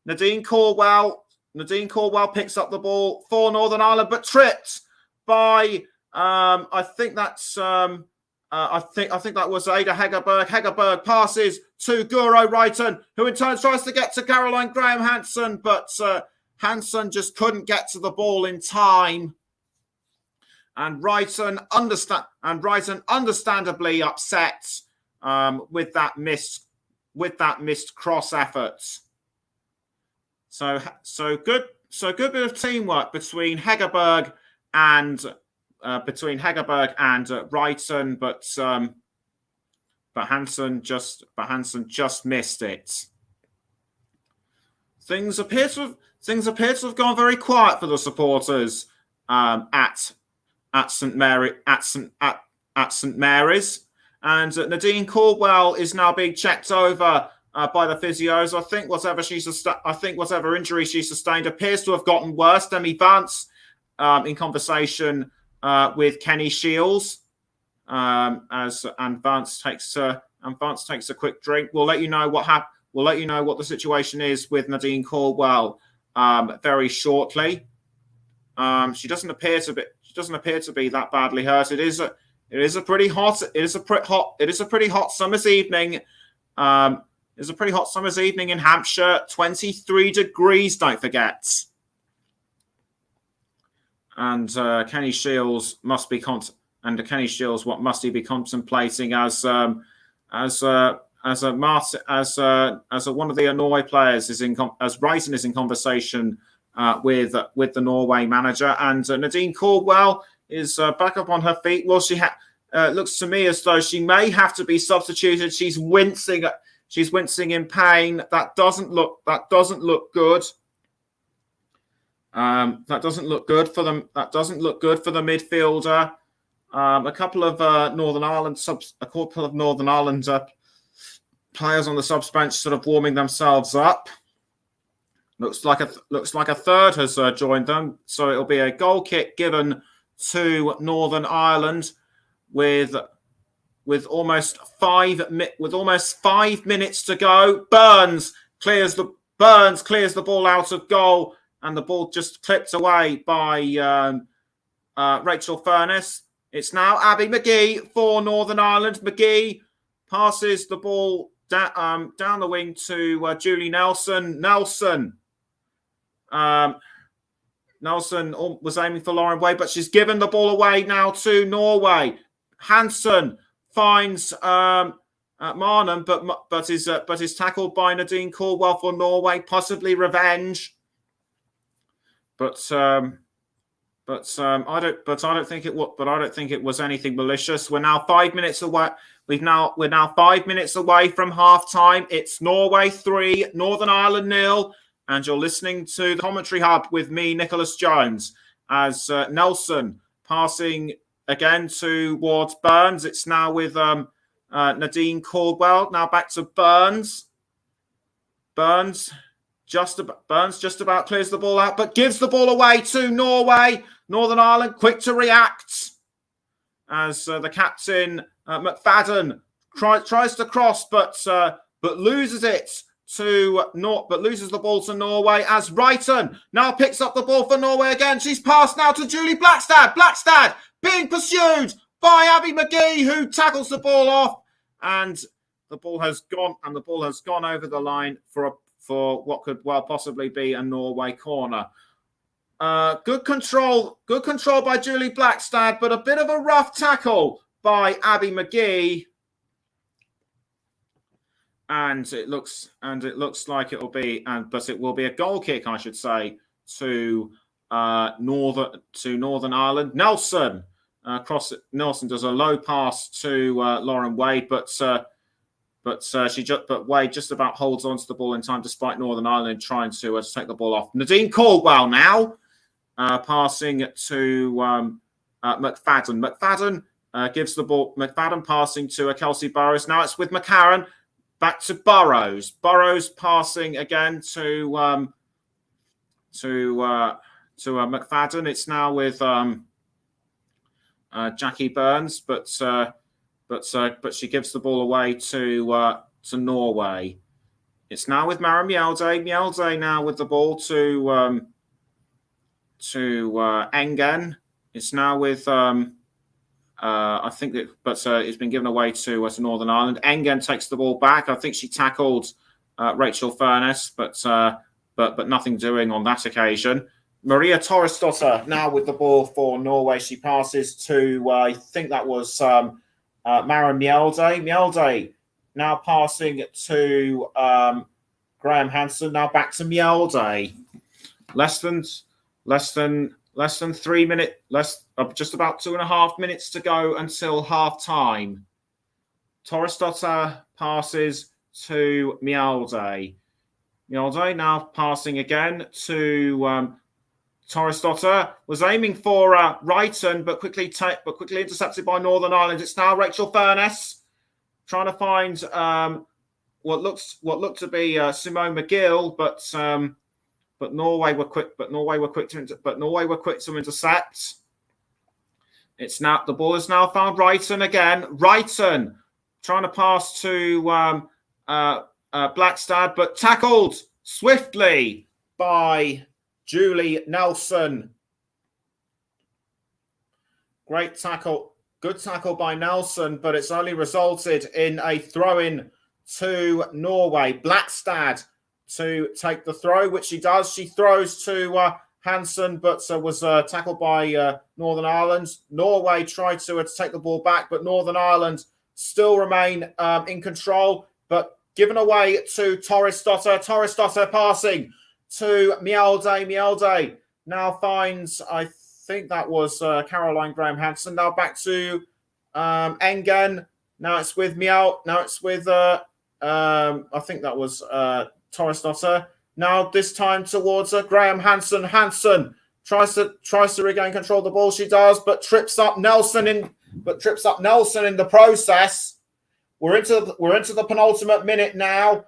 Nadine Caldwell picks up the ball for Northern Ireland, but tripped by I think that was Ada Hegerberg. Hegerberg passes to Guro Wrighton, who in turn tries to get to Caroline Graham Hansen, but Hansen just couldn't get to the ball in time. And Wrighton understandably upset with that missed cross effort. So good bit of teamwork between Hegerberg and Wrighton, but Hansen just missed it. Things appear to have gone very quiet for the supporters at St Mary's, and Nadine Caldwell is now being checked over by the physios. I think whatever injury she sustained appears to have gotten worse. Demi Vance in conversation with Kenny Shields and Vance takes a quick drink. We'll let you know what the situation is with Nadine Caldwell very shortly. She doesn't appear to be that badly hurt. It is a pretty hot summer's evening. It's a pretty hot summer's evening in Hampshire. 23 degrees, don't forget. And Kenny Shields must be contemplating as one of the Norway players as Wrighton is in conversation with the Norway manager. And Nadine Caldwell is back up on her feet. Well, she looks to me as though she may have to be substituted. She's wincing. She's wincing in pain. That doesn't look good. That doesn't look good for them. That doesn't look good for the midfielder. A couple of Northern Ireland players on the subs bench sort of warming themselves up. Looks like a third has joined them. So it'll be a goal kick given to Northern Ireland with almost 5 minutes to go. Burns clears the ball out of goal, and the ball just clipped away by Rachel Furness. It's now Abby McGee for Northern Ireland. McGee passes the ball down the wing to Julie Nelson. Nelson was aiming for Lauren Way, but she's given the ball away now to Norway. Hansen finds Marnham, but is tackled by Nadine Caldwell for Norway, possibly revenge. But I don't think it was anything malicious. We're now 5 minutes away. We're now 5 minutes away from half time. It's Norway 3, Northern Ireland 0. And you're listening to the Commentary Hub with me, Nicholas Jones, as Nelson passing again towards Burns. It's now with Nadine Caldwell. Now back to Burns. Burns just about clears the ball out, but gives the ball away to Norway. Northern Ireland quick to react as the captain McFadden tries to cross, but loses it. Loses the ball to Norway as Wrighton now picks up the ball for Norway again. She's passed now to Julie Blackstad. Blackstad being pursued by Abby McGee, who tackles the ball off, and the ball has gone over the line for what could well possibly be a Norway corner. Good control by Julie Blackstad, but a bit of a rough tackle by Abby McGee. And it looks like it will be a goal kick, I should say, to Northern Ireland. Nelson does a low pass to Lauren Wade, but Wade just about holds on to the ball in time, despite Northern Ireland trying to take the ball off. Nadine Caldwell now passing to McFadden. McFadden gives the ball. McFadden passing to Kelsey Burrows. Now it's with McCarran. Back to Burrows. Burrows passing again to McFadden. It's now with Jackie Burns, but she gives the ball away to Norway. It's now with Mara Mjelde. Mjelde now with the ball to Engen. It's now with it's been given away to Northern Ireland. Engen takes the ball back. I think she tackled Rachel Furness, but nothing doing on that occasion. Maria Torresdotter now with the ball for Norway. She passes to I think that was Mara Mjelde. Mjelde now passing to Graham Hansen. Now back to Mjelde. Just about 2.5 minutes to go until half time. Torresdotter passes to Mjelde. Mjelde now passing again to Torresdotter. Was aiming for Wrighton, but quickly intercepted by Northern Ireland. It's now Rachel Furness trying to find what looked to be Simone McGill, but Norway were quick to intercept. It's now the ball is now found Wrighton again. Wrighton trying to pass to Blackstad, but tackled swiftly by Julie Nelson. Great tackle, good tackle by Nelson, but it's only resulted in a throw-in to Norway. Blackstad to take the throw, which she does. She throws to Hansen, but was tackled by Northern Ireland. Norway tried to take the ball back, but Northern Ireland still remain in control, but given away to Torresdotter. Torresdotter passing to Mjelde. Mjelde now finds, I think that was Caroline Graham Hansen. Now back to Engen. Now it's with Now it's with I think that was Torresdotter. Now this time towards Graham Hansen. Hansen tries to regain control of the ball. She does, but trips up Nelson in the process. We're into the penultimate minute now.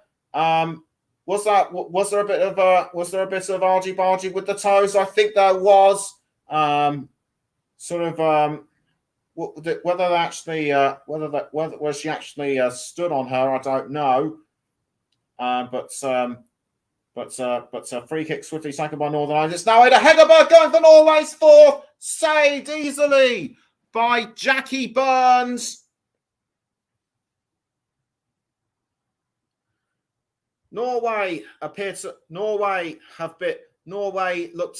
Was there a bit of argy-bargy with the toes? I think there was. Whether she actually stood on her, I don't know. But a free kick swiftly taken by Northern Ireland. It's now Ada Hegerberg going for Norway's fourth, saved easily by Jackie Burns. Norway looked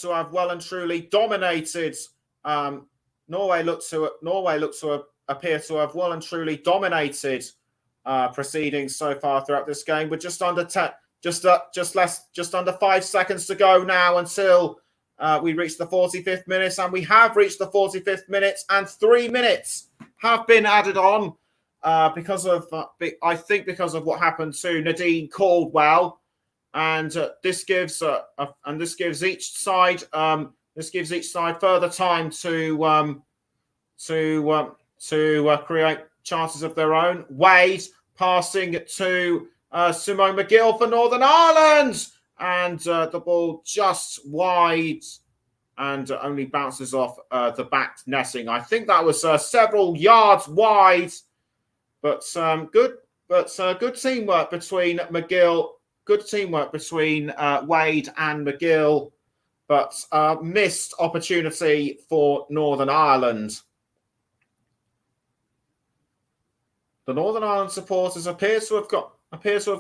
to have well and truly dominated. Norway looked to appear to have well and truly dominated proceedings so far throughout this game. We're just under 5 seconds to go now until we reach the 45th minute, and we have reached the 45th minute, and 3 minutes have been added on because of what happened to Nadine Caldwell, and this gives each side further time to create chances of their own. Wade passing to Simone McGill for Northern Ireland, and the ball just wide and only bounces off the back netting. I think that was several yards wide, but good teamwork between McGill. Good teamwork between Wade and McGill, but missed opportunity for Northern Ireland. The Northern Ireland supporters appear to have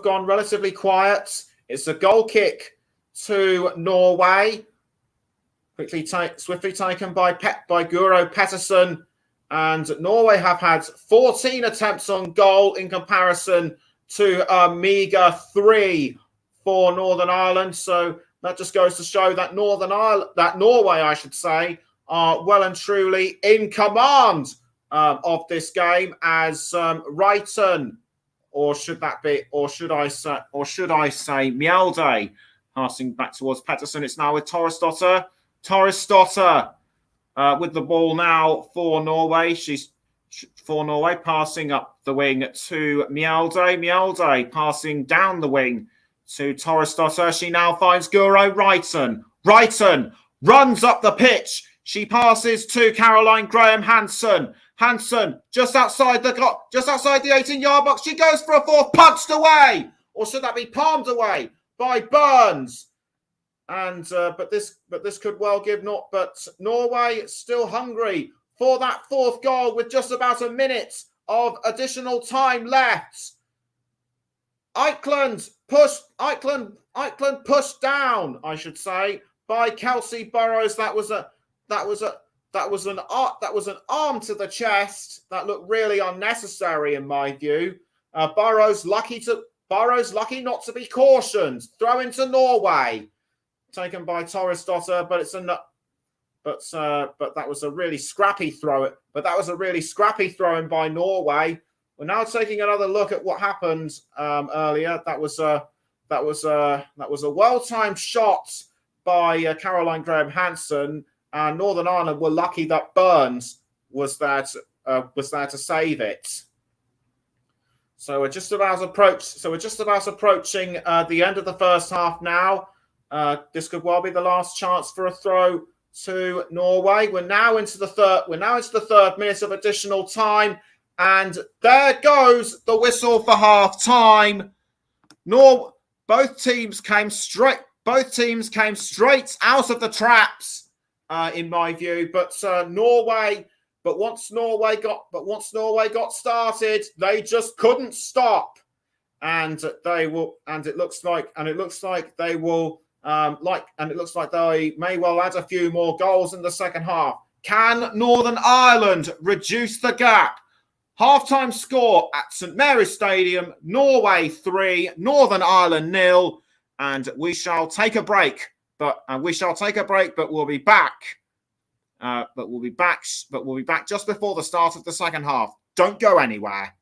gone relatively quiet. It's a goal kick to Norway, swiftly taken by Guro Petterson, and Norway have had 14 attempts on goal in comparison to a meager 3 for Northern Ireland. So that just goes to show that Norway, I should say, are well and truly in command of this game, as Wrighton, or should I say Mjelde, passing back towards Pettersson. It's now with Torresdotter. Torresdotter with the ball now for Norway. She's for Norway, passing up the wing to Mjelde. Mjelde passing down the wing to Torresdotter. She now finds Guro Wrighton. Wrighton runs up the pitch. She passes to Caroline Graham Hansen. Hansen just outside the 18-yard box. She goes for a fourth, punched away, or should that be palmed away by Burns? And but this could well give not. But Norway still hungry for that fourth goal with just about a minute of additional time left. Eichland pushed down, I should say, by Kelsey Burrows. That was an arm to the chest that looked really unnecessary in my view. Burrows lucky not to be cautioned. Throw into Norway, taken by Torresdotter, but that was a really scrappy throw. But that was a really scrappy throw in by Norway. We're now taking another look at what happened earlier. That was a well-timed shot by Caroline Graham Hansen. And Northern Ireland were lucky that Burns was there to save it. So we're just about approaching the end of the first half now. This could well be the last chance for a throw to Norway. We're now into the third minute of additional time, and there goes the whistle for half time. Both teams came straight out of the traps, in my view. But once Norway got started, they just couldn't stop, and it looks like they may well add a few more goals in the second half. Can Northern Ireland reduce the gap? Half-time score at St Mary's Stadium: Norway 3, Northern Ireland 0. and we shall take a break. But we'll be back. But we'll be back just before the start of the second half. Don't go anywhere.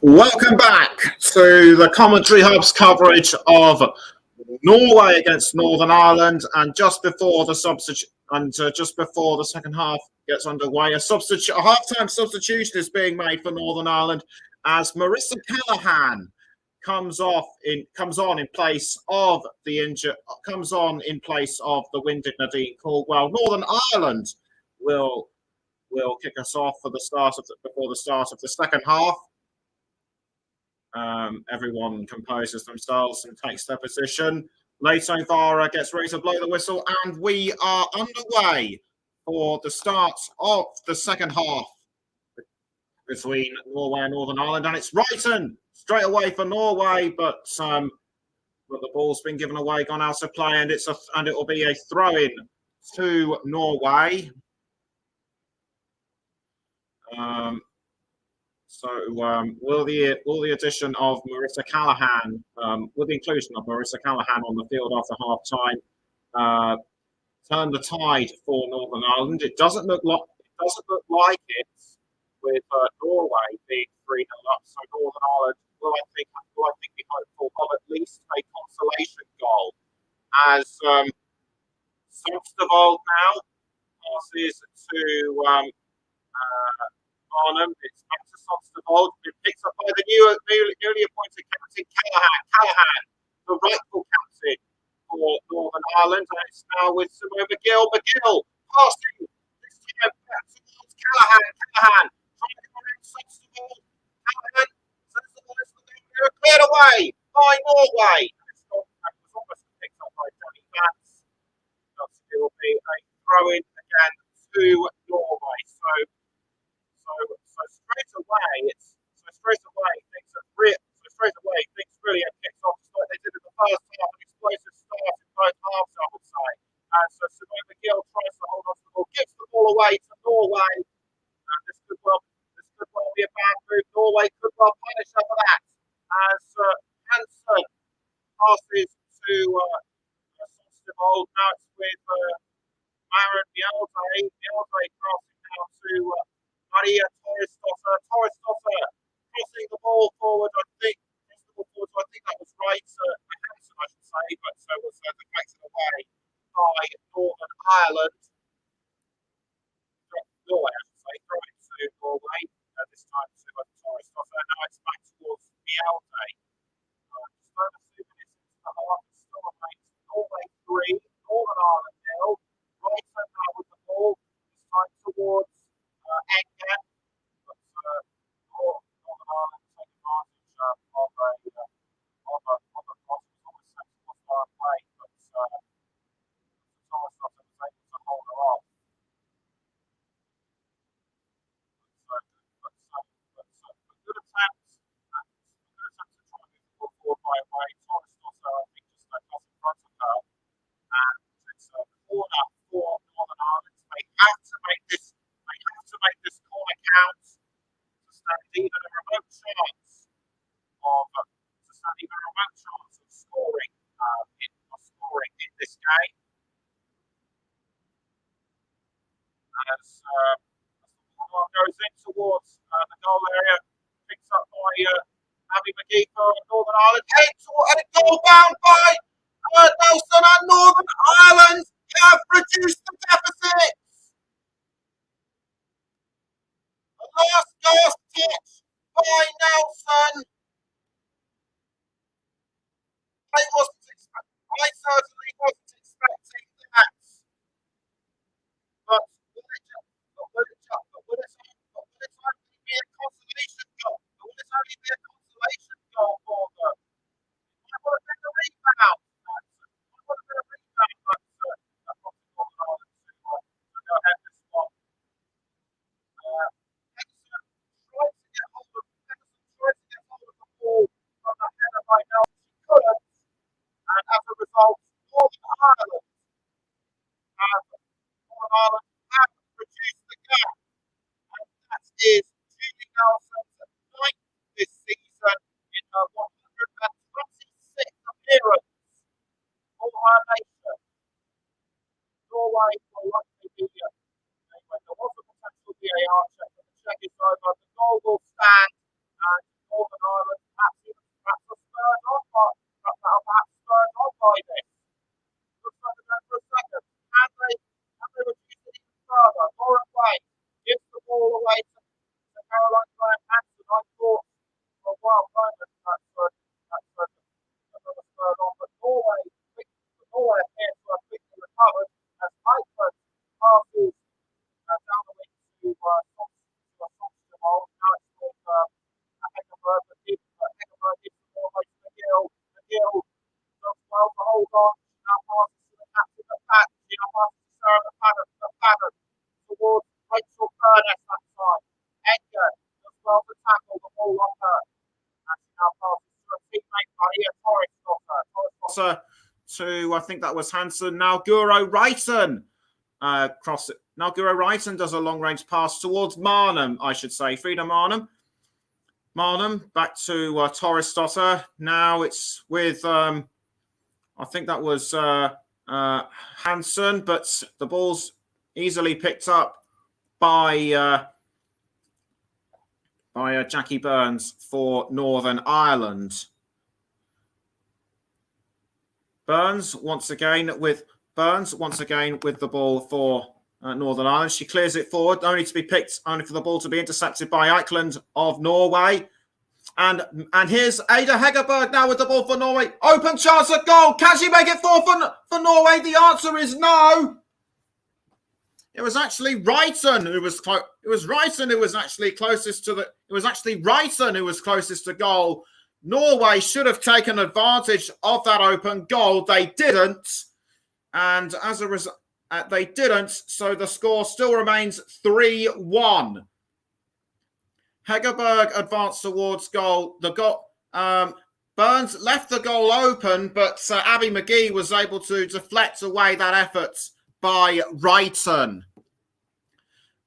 Welcome back to the Commentary Hub's coverage of Norway against Northern Ireland, and just before the just before the second half gets underway, a half-time substitution is being made for Northern Ireland as Marissa Callaghan comes on in place of the winded Nadine Caldwell. Northern Ireland will kick us off before the start of the second half. Everyone composes themselves and takes their position. Leito Vara gets ready to blow the whistle, and we are underway for the start of the second half between Norway and Northern Ireland. And it's Wrighton straight away for Norway, but the ball's been given away, gone out of play, and it will be a throw-in to Norway. Will the addition of Marissa Callaghan, with the inclusion of Marissa Callaghan on the field after half time, turn the tide for Northern Ireland? It doesn't look like it, with Norway being 3-0 up. So Northern Ireland will I think be hopeful of at least a consolation goal, as Sostavold now passes to Barnum. It's back to Sostavold. It picks up by the newly appointed captain Callaghan, the rightful captain for Northern Ireland, and it's now with Simone McGill. McGill passing this time back towards Callaghan trying to come in Sostavold. Callaghan sends the ball cleared away by Norway. It was almost picked up by Danny Vance. It'll still be a throw-in again to Norway. So straight away things really have kicked off just like they did in the first half. An explosive start in both halves, I would say. And so Simone McGill tries to hold on to the ball, gives the ball away to Norway. And this could well be a bad move. Norway could well punish over that as Hansen passes to Sostavold. Now it's with Maren Mjelde. Mjelde crossing now to Maria Torres-Stosser crossing the ball forward. I think that was right. Hansen, I should say, but so was deflected away by Northern Ireland. Norway, I should say, throwing to Norway. This time to Torres-Stosser. Now it's back towards Mjelde. Just over 2 minutes into the half, it still remains Norway 3, Northern Ireland 0. Wrighton now with the ball. This time towards Enger. But Northern Ireland take advantage of a cross almost sensible far play, but Torres was able to hold her off. But good attempts to try and move the ball forward by way. Torres I think just got in front of her, and it's a corner for Northern Ireland. They have to make this corner count to stand even a remote chance of scoring in this game. As the ball goes in towards the goal area, picked up by Abby McGee for Northern Ireland, and a goal bound by Nelson, and Northern Ireland have reduced the deficit. The last gasp touch by Nelson. I certainly wasn't expecting that. But will it only be a consolation goal? Will it only be a consolation goal for them? I would have been a rebound. To go ahead this one. Henderson tried to get hold of the ball from the header by Nelson. She couldn't. And as a result, Northern Ireland have reduced the gap. And that is Julie Nelson's 9th this season in her 126th appearance for her nation. Norway will likely be when there was a potential VAR check, but the check is over. The goal will stand, and Northern to, I think that was Hansen. Now Guro Reiten cross it. Now Guro Reiten does a long-range pass towards Marnham, I should say. Frida Marnham. Marnham back to Torresdotter. Now it's with, I think that was Hansen, but the ball's easily picked up by Jackie Burns for Northern Ireland. Burns once again with the ball for Northern Ireland. She clears it forward, only for the ball to be intercepted by Eikeland of Norway. And here's Ada Hegerberg now with the ball for Norway. Open chance at goal. Can she make it for Norway? The answer is no. It was actually Reiten who was close. It was Reiten who was actually closest to goal. Norway should have taken advantage of that open goal. They didn't. And as a result, they didn't. So the score still remains 3-1. Hegerberg advanced towards goal. Burns left the goal open, but Abby McGee was able to deflect away that effort by Reiten.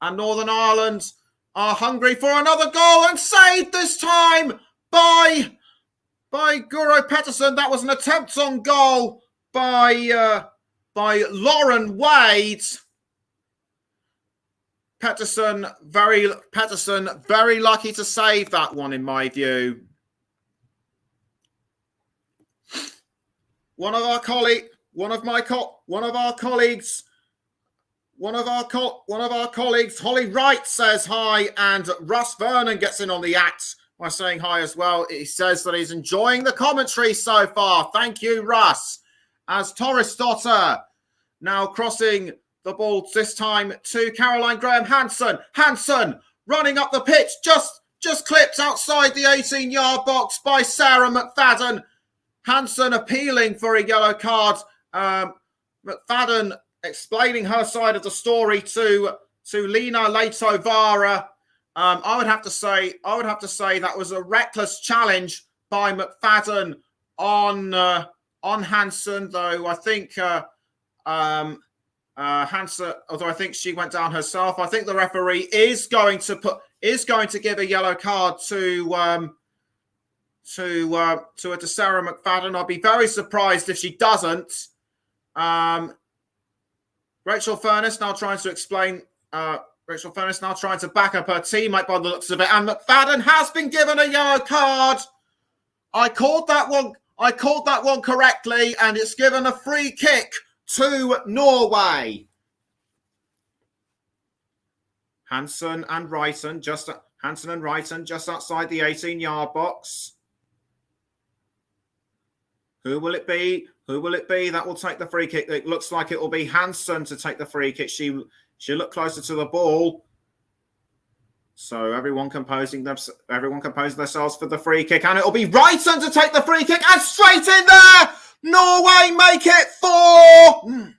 And Northern Ireland are hungry for another goal and saved this time by Guro Pettersson. That was an attempt on goal by Lauren Wade. Pettersson very lucky to save that one, in my view. One of our colleagues, Holly Wright says hi, and Russ Vernon gets in on the act by saying hi as well. He says that he's enjoying the commentary so far. Thank you, Russ. As Torresdotter now crossing the ball this time to Caroline Graham Hansen. Hansen running up the pitch, just clipped outside the 18-yard box by Sarah McFadden. Hansen appealing for a yellow card. McFadden explaining her side of the story to Lena Leitovara. I would have to say that was a reckless challenge by McFadden on Hansen, though I think Hansen, although I think she went down herself. I think the referee is going to give a yellow card to Sarah McFadden. I'll be very surprised if she doesn't. Rachel Furness now trying to back up her teammate by the looks of it, and McFadden has been given a yellow card. I called that one correctly, and it's given a free kick to Norway. Hansen and Reiten just outside the 18-yard box. Who will it be that will take the free kick? It looks like it will be Hansen to take the free kick. She looked closer to the ball. So everyone composing themselves for the free kick, and it'll be Reiten to take the free kick, and straight in there, Norway make it 4.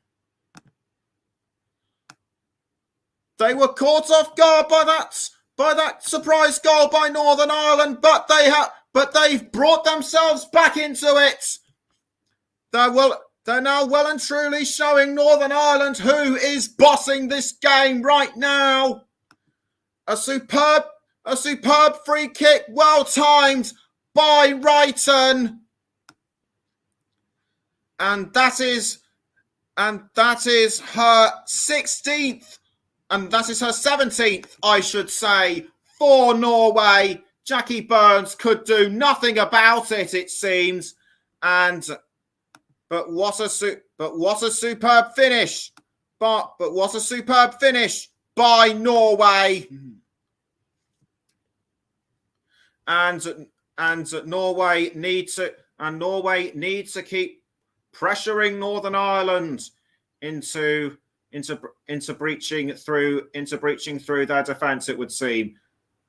They were caught off guard by that surprise goal by Northern Ireland, but they've brought themselves back into it. They're now well and truly showing Northern Ireland who is bossing this game right now. A superb free kick, well timed by Reiten. And that is her 16th, and that is her 17th, I should say, for Norway. Jackie Burns could do nothing about it seems. But what a superb finish. But what a superb finish by Norway. And Norway needs to keep pressuring Northern Ireland into breaching through their defence, it would seem.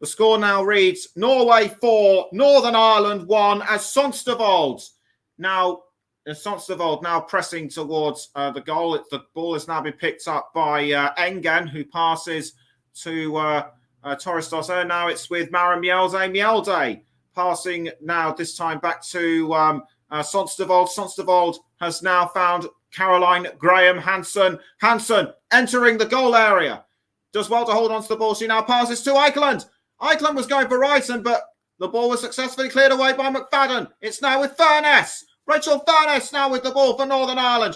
The score now reads Norway 4, Northern Ireland 1, as Sonstavold now pressing towards the goal. The ball has now been picked up by Engen, who passes to Torresdotter. Now it's with Mara Mjelde. Mjelde passing now this time back to Sonstervold has now found Caroline Graham Hansen. Hansen entering the goal area. Does well to hold on to the ball. She now passes to Eikeland. Eikeland was going for Ryton, but the ball was successfully cleared away by McFadden. It's now with Furness. Rachel Furness now with the ball for Northern Ireland.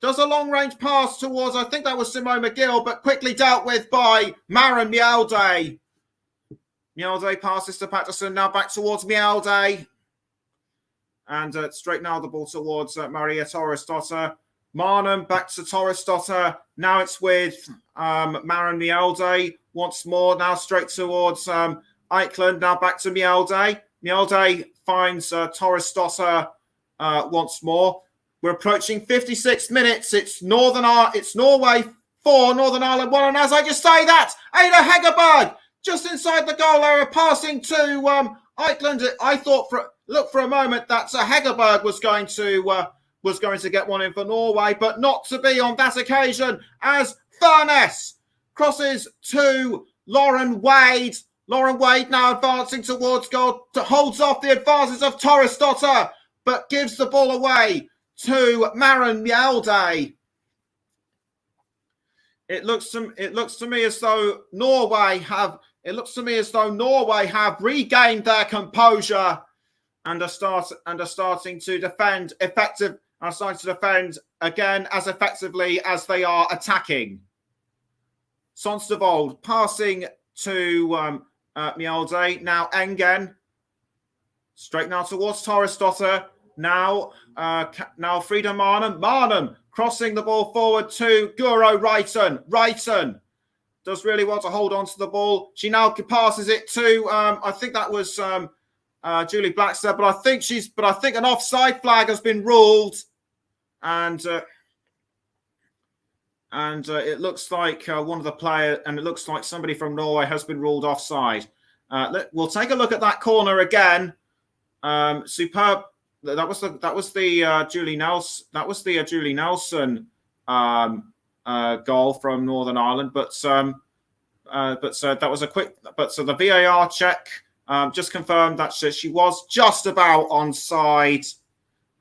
Does a long-range pass towards, I think that was Simone McGill, but quickly dealt with by Maren Mjelde. Mjelde passes to Patterson, now back towards Mjelde. And straight now the ball towards Maria Torresdotter. Marnham back to Torresdotter. Now it's with Maren Mjelde once more. Now straight towards Eikeland. Now back to Mjelde. Mjelde finds Torresdotter once more. We're approaching 56 minutes. It's Norway 4, Northern Ireland 1. And as I just say that, Ada Hegerberg just inside the goal area, passing to Eikeland. I thought for a moment that Hegerberg was going to get one in for Norway, but not to be on that occasion, as Furness crosses to Lauren Wade. Lauren Wade now advancing towards goal, holds off the advances of Torresdotter, but gives the ball away to Maren Mjelde. It looks to me as though Norway have regained their composure and are starting to defend again as effectively as they are attacking. Sonstervold passing to Mjelde. Now Engen. Straight now towards Torresdotter. Now Frida Marnham. Marnham crossing the ball forward to Guro Ryton. Ryton does really well to hold on to the ball. She now passes it to I think that was Julie Blackstad, but I think an offside flag has been ruled, and it looks like one of the players, and it looks like somebody from Norway has been ruled offside. We'll take a look at that corner again. Superb. That was the Julie Nelson. That was the Julie Nelson goal from Northern Ireland. But that was a quick. But so the VAR check just confirmed that she was just about onside,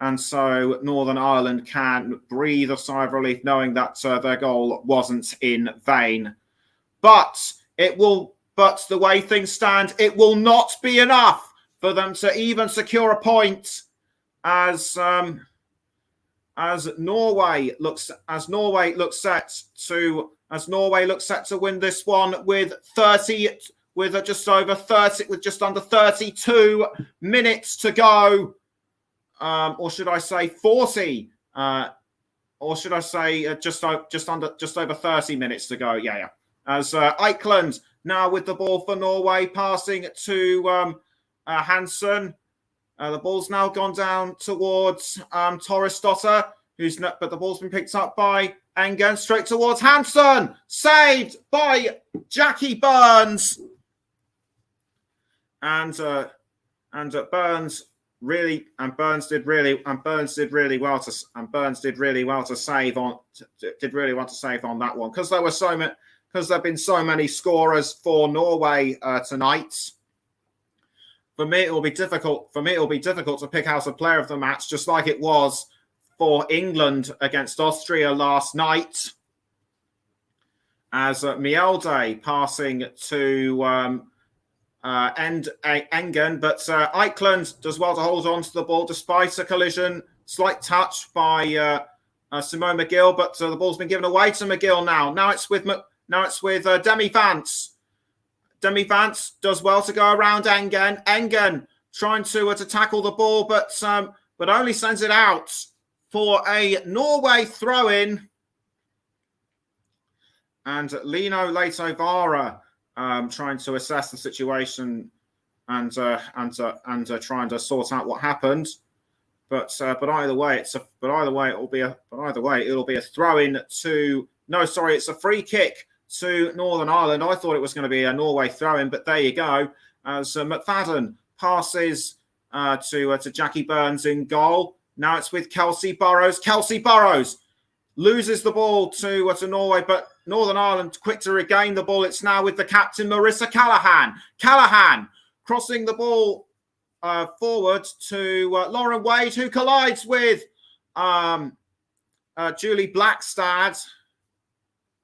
and so Northern Ireland can breathe a sigh of relief knowing that their goal wasn't in vain. But the way things stand, it will not be enough for them to even secure a point. As Norway looks set to win this one with just under 32 minutes to go, or should I say 40, or should I say just over 30 minutes to go? Yeah. As Eikeland now with the ball for Norway, passing to Hansen. The ball's now gone down towards Torresdotter, but the ball's been picked up by Engen, straight towards Hansen, saved by Jackie Burns, and Burns did really well to save on that one, because there have been so many scorers for Norway tonight. For me, it will be difficult to pick out a player of the match, just like it was for England against Austria last night. As Mjelde passing to Engen, but Eikeland does well to hold on to the ball despite a collision, slight touch by Simone McGill, but the ball's been given away to McGill now. Now it's with Demi Vance. Demi Vance does well to go around Engen. Engen trying to tackle the ball, but only sends it out for a Norway throw-in. And Lino Leitovara trying to assess the situation and trying to sort out what happened. But either way, it'll be a throw-in to. No, sorry, it's a free kick to Northern Ireland. I thought it was going to be a Norway throw-in, but there you go. As McFadden passes to Jackie Burns in goal. Now it's with Kelsey Burrows. Kelsey Burrows loses the ball to Norway, but Northern Ireland quick to regain the ball. It's now with the captain, Marissa Callaghan. Callaghan crossing the ball forward to Lauren Wade, who collides with Julie Blackstad,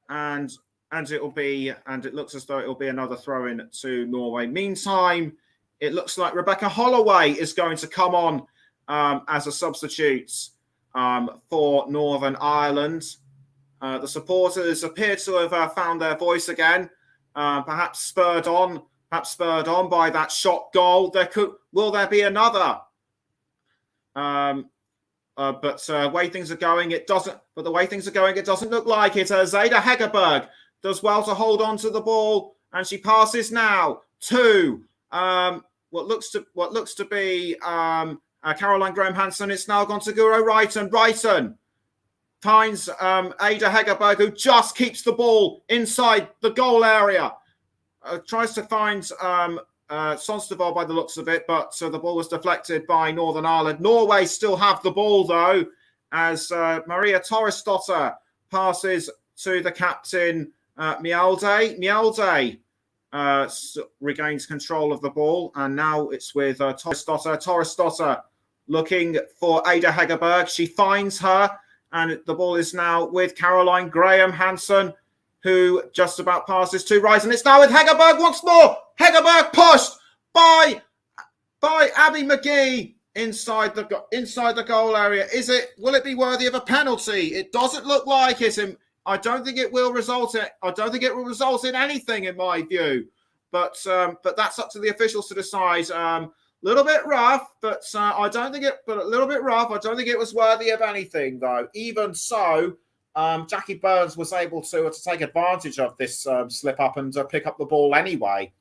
and it looks as though it'll be another throw-in to Norway. Meantime, it looks like Rebecca Holloway is going to come on as a substitute for Northern Ireland. The supporters appear to have found their voice again, perhaps spurred on by that shot goal. Will there be another? But the way things are going, it doesn't. But the way things are going, it doesn't look like it. Zayda Hegerberg does well to hold on to the ball, and she passes now to what looks to be Caroline Graham Hansen. It's now gone to Guro Wrighton. Wrighton finds Ada Hegerberg, who just keeps the ball inside the goal area. Tries to find Sonstevall by the looks of it, but the ball was deflected by Northern Ireland. Norway still have the ball, though, as Maria Torresdotter passes to the captain, Mjelde. Mjelde regains control of the ball, and now it's with Torresdotter. Torresdotter looking for Ada Hegerberg. She finds her, and the ball is now with Caroline Graham Hansen, who just about passes to Rice, and it's now with Hegerberg once more. Hegerberg pushed by Abby McGee inside the goal area. Will it be worthy of a penalty? It doesn't look like it. I don't think it will result in anything, in my view. But that's up to the officials to decide. Little bit rough, but I don't think it. But a little bit rough. I don't think it was worthy of anything, though. Even so, Jackie Burns was able to take advantage of this slip up and pick up the ball anyway.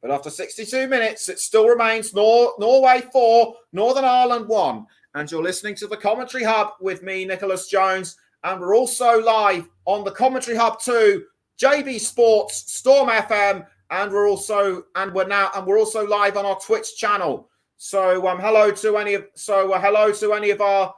But after 62 minutes, it still remains Norway 4, Northern Ireland 1. And you're listening to the Commentary Hub with me, Nicholas Jones. And we're also live on the Commentary Hub 2, JB Sports, Storm FM, and we're also live on our Twitch channel. So hello to any of our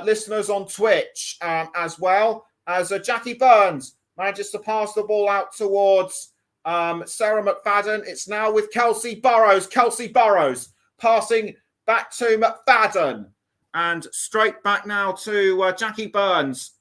listeners on Twitch, as well as Jackie Burns manages to pass the ball out towards Sarah McFadden. It's now with Kelsey Burrows. Kelsey Burrows passing back to McFadden, and straight back now to Jackie Burns.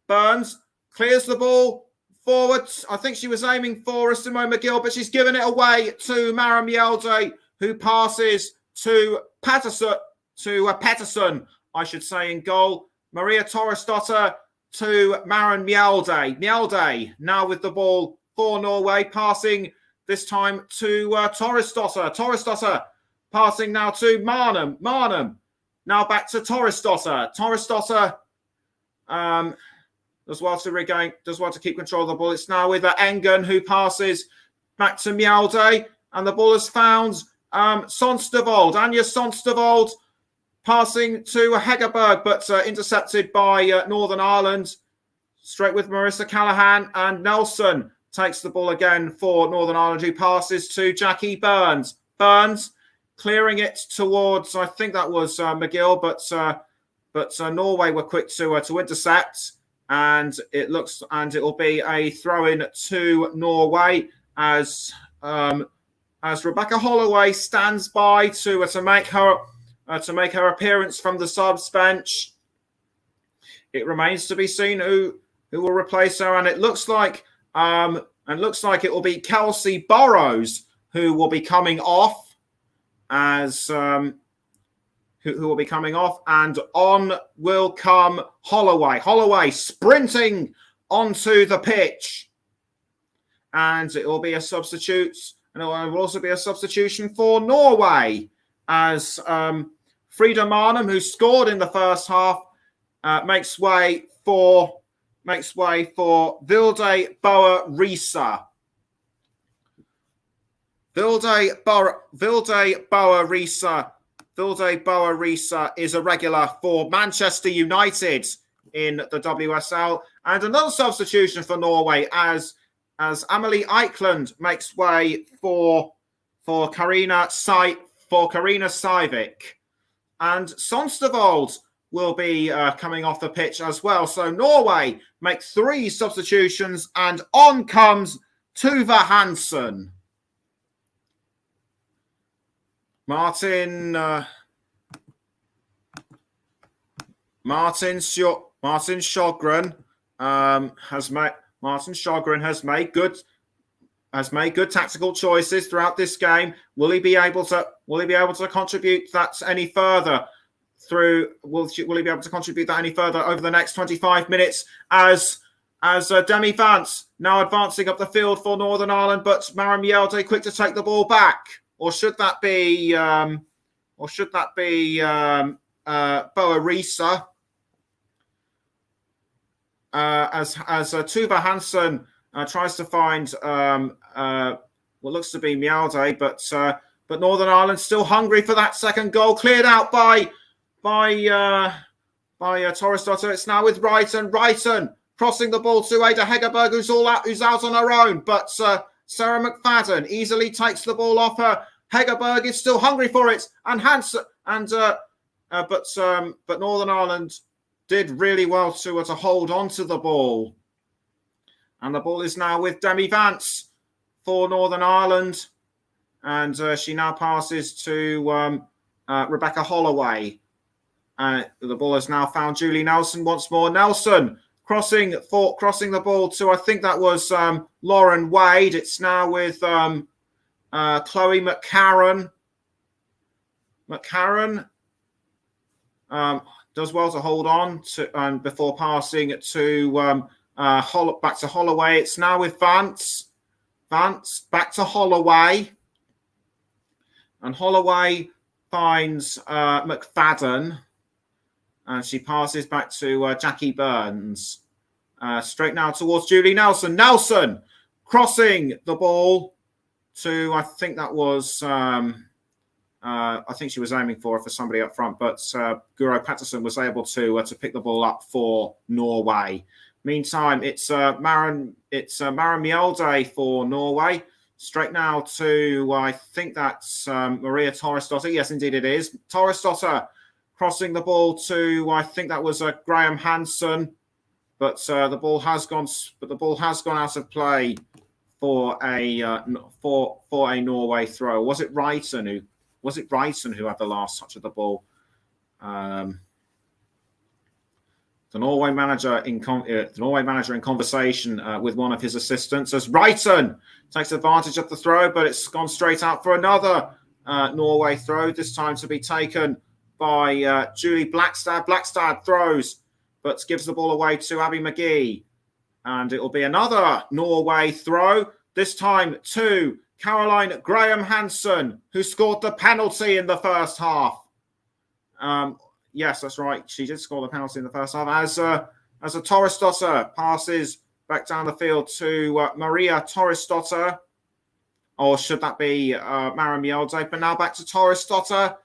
Burns clears the ball forward. I think she was aiming for Simone McGill, but she's given it away to Mara Mjelde, who passes to Pettersson, I should say, in goal. Maria Torresdotter to Maren Mjelde. Mjelde now with the ball for Norway, passing this time to Torresdotter. Torresdotter passing now to Marnham. Marnham now back to Torresdotter. Torresdotter does well to keep control of the ball. It's now with Engen, who passes back to Mjelde, and the ball has found Sonstevall. Anja Sonstevall passing to Hegerberg, but intercepted by Northern Ireland. Straight with Marissa Callahan, and Nelson takes the ball again for Northern Ireland, who passes to Jackie Burns. Burns clearing it towards, I think that was McGill, but Norway were quick to intercept, and it will be a throw-in to Norway as Rebecca Holloway stands by to make her appearance from the subs bench. It remains to be seen who will replace her, and it looks like it will be Kelsey Burrows who will be coming off who will be coming off, and on will come Holloway. Holloway sprinting onto the pitch, and it will be a substitute, and it will also be a substitution for Norway as Frida Marnham, who scored in the first half, makes way for Vilde Boer Risa. Vilde Boer Risa is a regular for Manchester United in the WSL, and another substitution for Norway as Amelie Eikeland makes way for Karina Saivik, and Sonstevall will be coming off the pitch as well. So Norway make 3 substitutions, and on comes Tuva Hansen. Martin Sjogren has made good tactical choices throughout this game. Will he be able to contribute that any further will he be able to contribute that any further over the next 25 minutes as Demi Vance now advancing up the field for Northern Ireland, but Maren Mjelde quick to take the ball back, or should that be Boa Risa as Tuva Hansen tries to find what looks to be Mjelde, but Northern Ireland still hungry for that second goal, cleared out by Torresdottir. It's now with Wrighton crossing the ball to Ada Hegerberg, who's out on her own, but Sarah McFadden easily takes the ball off her. Hegerberg is still hungry for it, and Hansen but Northern Ireland did really well to hold on to the ball, and the ball is now with Demi Vance for Northern Ireland, and she now passes to Rebecca Holloway. The ball has now found Julie Nelson once more. Nelson crossing the ball to, I think that was Lauren Wade. It's now with Chloe McCarron. McCarron does well to hold on to before passing to back to Holloway. It's now with Vance. Vance back to Holloway, and Holloway finds McFadden. And she passes back to Jackie Burns. Straight now towards Julie Nelson. Nelson crossing the ball to, I think that was, I think she was aiming for somebody up front, but Guro Patterson was able to pick the ball up for Norway. Meantime, it's Maren Mjelde for Norway. Straight now to, I think that's Maria Torresdottir. Yes, indeed it is. Torresdottir crossing the ball to, I think that was Graham Hansen, but the ball has gone out of play for a Norway throw. Was it Wrighton who had the last touch of the ball? The Norway manager in conversation with one of his assistants as Wrighton takes advantage of the throw, but it's gone straight out for another Norway throw. This time to be taken by Julie Blackstad. Blackstad throws, but gives the ball away to Abby McGee. And it will be another Norway throw, this time to Caroline Graham Hansen, who scored the penalty in the first half. Yes, that's right. She did score the penalty in the first half. As a Torresdottir passes back down the field to Maria Torresdottir. Or should that be Maren Mjelde? But now back to Torresdottir.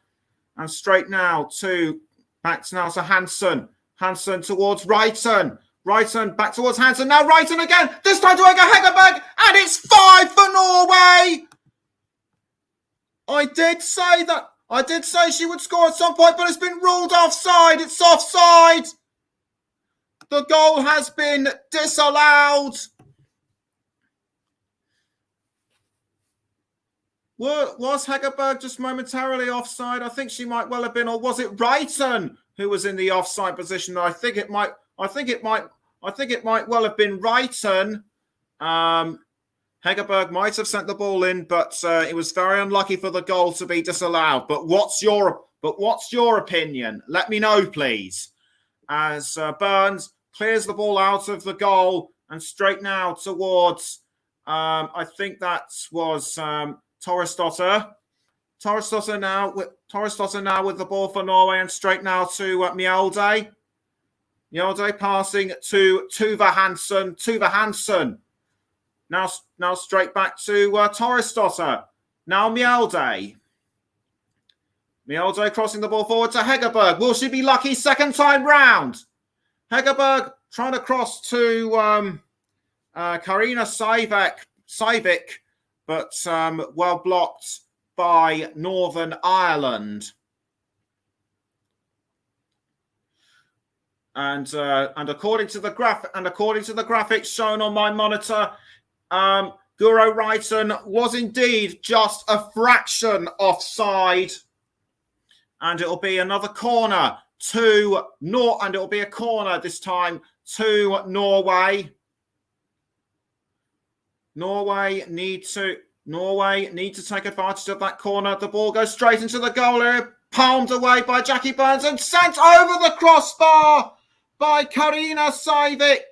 And straight now back to Hansen. Hansen towards Wrighton. Wrighton back towards Hansen. Now Wrighton again. This time to Ega Hegerberg. And it's 5 for Norway. I did say she would score at some point, but it's been ruled offside. It's offside. The goal has been disallowed. Was Hegerberg just momentarily offside? I think she might well have been, or was it Wrighton who was in the offside position? I think it might well have been Wrighton. Hegerberg might have sent the ball in, but it was very unlucky for the goal to be disallowed. But what's your opinion? Let me know, please. As Burns clears the ball out of the goal and straight now towards, I think that was Torresdottir. Torresdottir now with the ball for Norway and straight now to Mjelde. Mjelde passing to Tuva Hansen. Tuva Hansen. Now straight back to Torresdottir. Now Mjelde. Mjelde crossing the ball forward to Hegerberg. Will she be lucky second time round? Hegerberg trying to cross to Karina Saivik, but well blocked by Northern Ireland. And according to the graphics shown on my monitor, Guro Guro Reiten was indeed just a fraction offside. And it'll be another corner and it'll be a corner this time to Norway. Norway need to take advantage of that corner. The ball goes straight into the goal area, palmed away by Jackie Burns and sent over the crossbar by Karina Sajvik.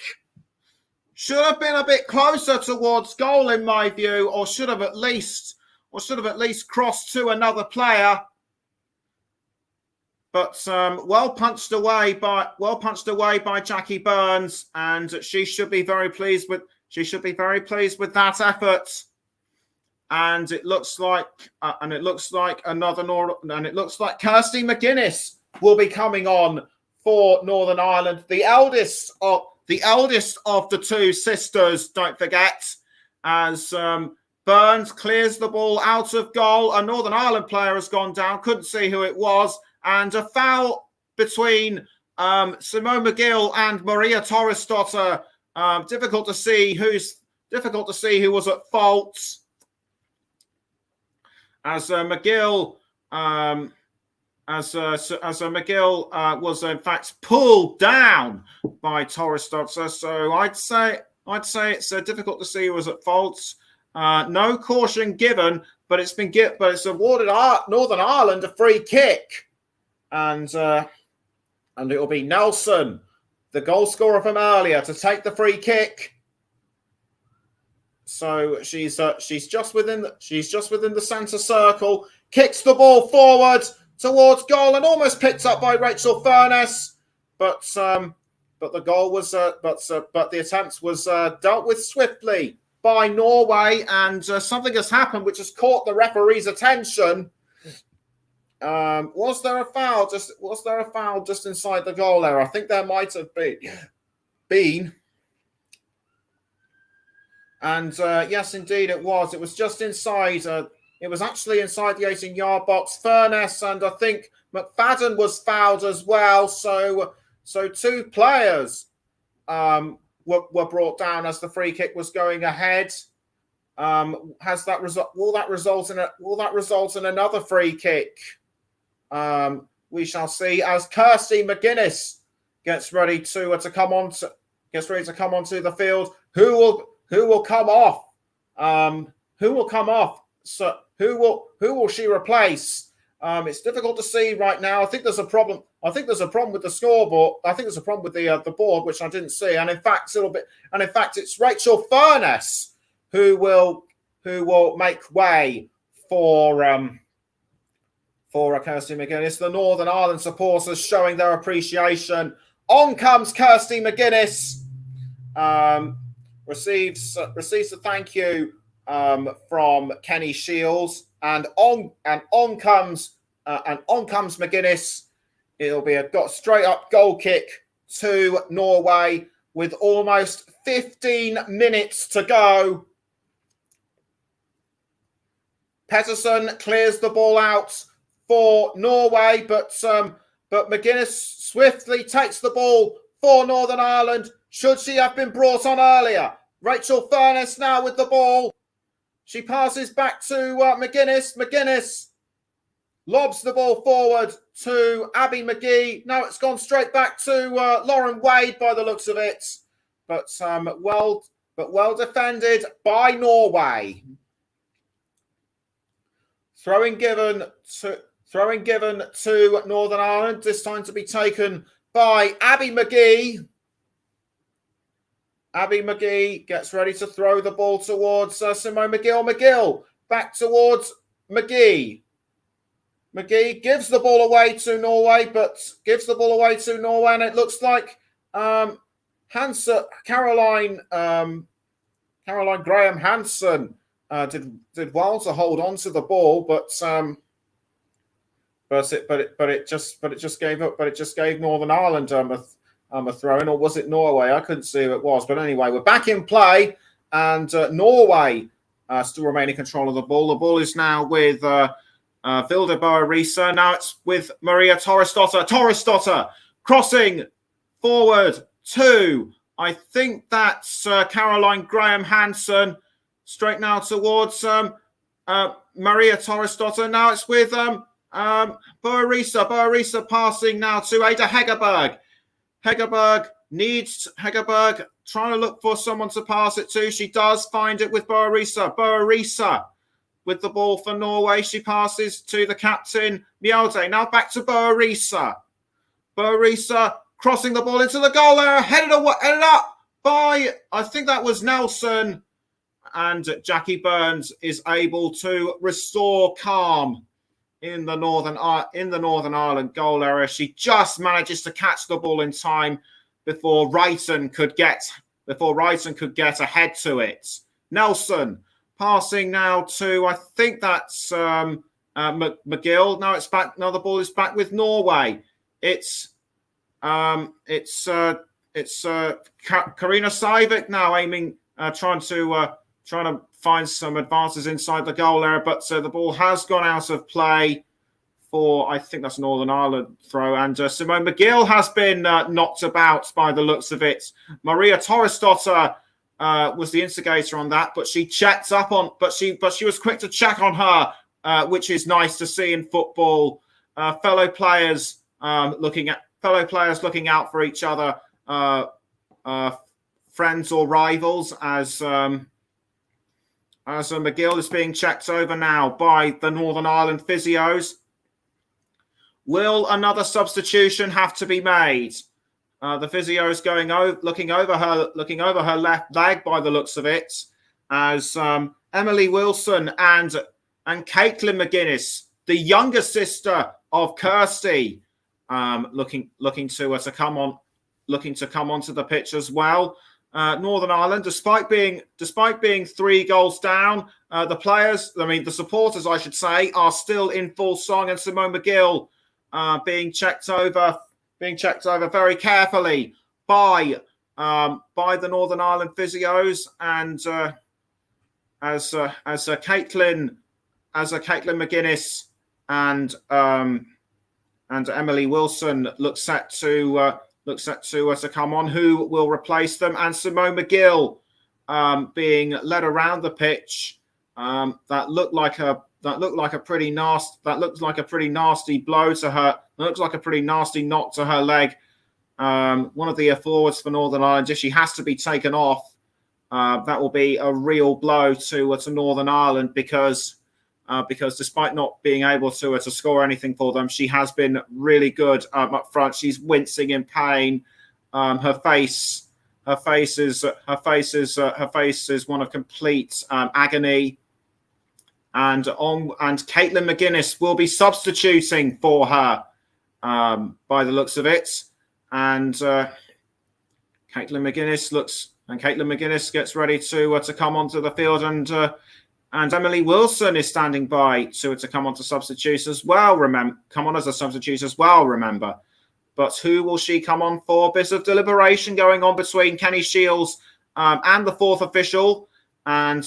Should have been a bit closer towards goal in my view, or should have at least crossed to another player. But well punched away by Jackie Burns, and she should be very pleased with that effort. And it looks like Kirsty McGuinness will be coming on for Northern Ireland, the eldest of the two sisters. Don't forget, as Burns clears the ball out of goal, a Northern Ireland player has gone down. Couldn't see who it was, and a foul between Simone McGill and Maria Torresdotter. Difficult to see who was at fault, as McGill was in fact pulled down by Torresdotter. So I'd say it's difficult to see who was at fault. No caution given, but it's awarded Northern Ireland a free kick, and it will be Nelson, the goal scorer from earlier, to take the free kick. So she's just within the centre circle, kicks the ball forward towards goal and almost picked up by Rachel Furness, but the goal was but the attempt was dealt with swiftly by Norway, and something has happened which has caught the referee's attention. Was there a foul just inside the goal area? I think there might have been. And yes, indeed it was. It was just inside. It was actually inside the 18-yard box. Furness and I think McFadden was fouled as well. So two players were brought down as the free kick was going ahead. Will that result in another free kick? We shall see, as Kirsty McGuinness gets ready to come onto the field. Who will come off? Who will come off? So who will she replace? It's difficult to see right now. I think there's a problem. With the scoreboard. I think there's a problem with the board, which I didn't see. And in fact, it's Rachel Furness who will make way for Kirsty McGuinness. The Northern Ireland supporters showing their appreciation. On comes Kirsty McGuinness. Receives a thank you from Kenny Shields, and on comes McGuinness. It'll be a straight up goal kick to Norway with almost 15 minutes to go. Petterson clears the ball out for Norway, but McGuinness swiftly takes the ball for Northern Ireland. Should she have been brought on earlier? Rachel Furness now with the ball. She passes back to McGuinness. McGuinness lobs the ball forward to Abby McGee. Now it's gone straight back to Lauren Wade by the looks of it. But well defended by Norway. Throwing given to Northern Ireland, this time to be taken by Abby McGee. Abby McGee gets ready to throw the ball towards Simone McGill. McGill back towards McGee. McGee gives the ball away to Norway, and it looks like Caroline Graham Hansen did well to hold on to the ball, but it just gave Northern Ireland a throw in, or was it Norway? I couldn't see who it was, but anyway, we're back in play, and Norway still remain in control of the ball. The ball is now with Vilde Boa-Risa. Now it's with Maria Torresdotter. Torresdotter crossing forward to, I think that's Caroline Graham Hansen. straight now towards Maria Torresdotter. Now it's with Boarisa. Boarisa passing now to Ada Hegerberg. Hegerberg trying to look for someone to pass it to. She does find it with Boarisa. Boarisa with the ball for Norway. She passes to the captain, Mjelde. Now back to Boarisa. Boarisa crossing the ball into the goal area, headed up by, I think that was Nelson. And Jackie Burns is able to restore calm in the Northern Ireland goal area. She just manages to catch the ball in time before Wrighton could get ahead to it. Nelson passing now to, I think that's McGill. Now it's back. Now the ball is back with Norway. It's Karina Saivik now aiming, trying to find some advances inside the goal area, but the ball has gone out of play for, I think that's Northern Ireland throw, and Simone McGill has been knocked about by the looks of it. Maria Torresdotter was the instigator on that, but she checked up on, but she was quick to check on her, which is nice to see in football. Fellow players looking out for each other, friends or rivals, as McGill is being checked over now by the Northern Ireland physios. Will another substitution have to be made? The physio is looking over her left leg by the looks of it, as Emily Wilson and Caitlin McGuinness, the younger sister of Kirsty, looking to come onto the pitch as well. Northern Ireland, despite being 3 goals down, the supporters, I should say, are still in full song, and Simone McGill being checked over very carefully by the Northern Ireland physios, and as Caitlin McGuinness and Emily Wilson look set to come on, who will replace them, and Simone McGill being led around the pitch. That looked like a pretty nasty blow to her. Looks like a pretty nasty knock to her leg. One of the forwards for Northern Ireland, if she has to be taken off, that will be a real blow to Northern Ireland, because despite not being able to score anything for them, she has been really good up front. She's wincing in pain. Her face is one of complete agony. And Caitlin McGuinness will be substituting for her by the looks of it. And Caitlin McGuinness gets ready to come onto the field, and Emily Wilson is standing by to come on to substitute as well. Come on as a substitute as well. Remember, but who will she come on for? Bit of deliberation going on between Kenny Shields and the fourth official, and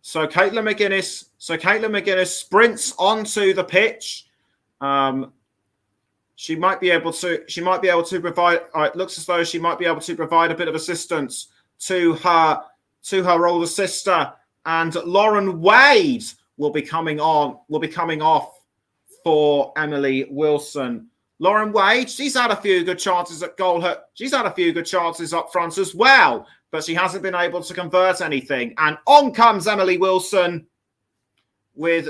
so Caitlin McGuinness sprints onto the pitch. She might be able to provide. It looks as though she might be able to provide a bit of assistance to her older sister, and Lauren Wade will be coming off for Emily Wilson. Lauren Wade, she's had a few good chances at goal. She's had a few good chances up front as well, but she hasn't been able to convert anything. And on comes Emily Wilson with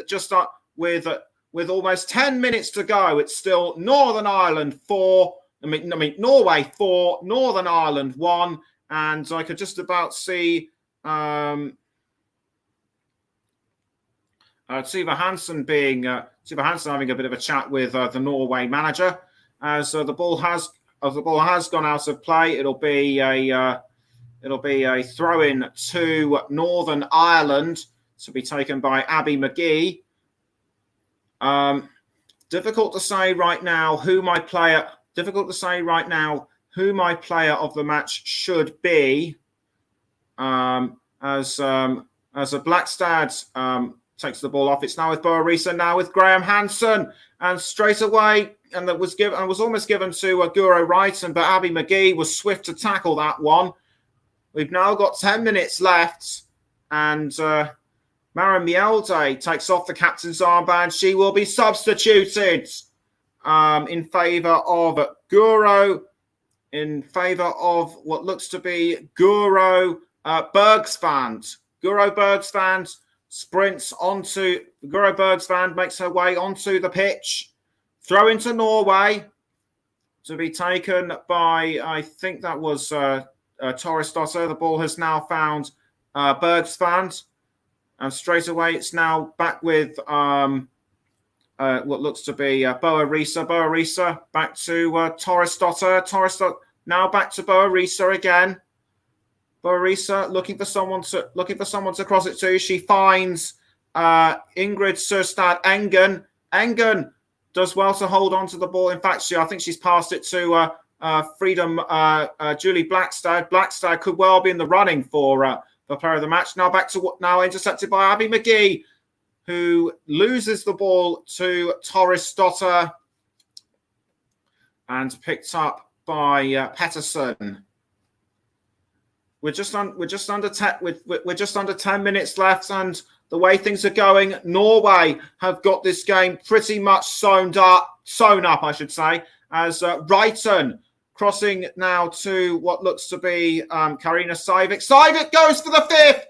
almost 10 minutes to go. It's still Northern Ireland 4. Norway 4, Northern Ireland 1, and I could just about see Tuva Hansen having a bit of a chat with the Norway manager, as the ball has gone out of play. It'll be a throw in to Northern Ireland to be taken by Abby McGee. Difficult to say right now who my player of the match should be. As a Blackstad takes the ball off. It's now with Boarisa, now with Graham Hansen, and straight away, and that was almost given to Guro Wrighton, but Abby McGee was swift to tackle that one. We've now got 10 minutes left, and Mara Mjelde takes off the captain's armband. She will be substituted in favour of Guro, in favour of what looks to be Guro Bergsvand. Guro Bergsvand sprints onto, Guro Bergsvand makes her way onto the pitch. Throw into Norway to be taken by, I think that was Torresdotter. The ball has now found Bergsvand. And straight away, it's now back with what looks to be Boa Risa. Boa Risa back to Torresdotter. Torresdotter now back to Boa Risa again. Boa Risa looking for someone to cross it to. She finds Ingrid Sørstad Engen. Engen does well to hold on to the ball. In fact, I think she's passed it to Freedom Julie Blackstad. Blackstad could well be in the running for player of the match. Now intercepted by Abby McGee, who loses the ball to Torresdotter and picked up by Pettersson. We're just under 10 minutes left, and the way things are going, Norway have got this game pretty much sewn up, I should say, as Reitan crossing now to what looks to be Karina Sivik. Sivik goes for the fifth,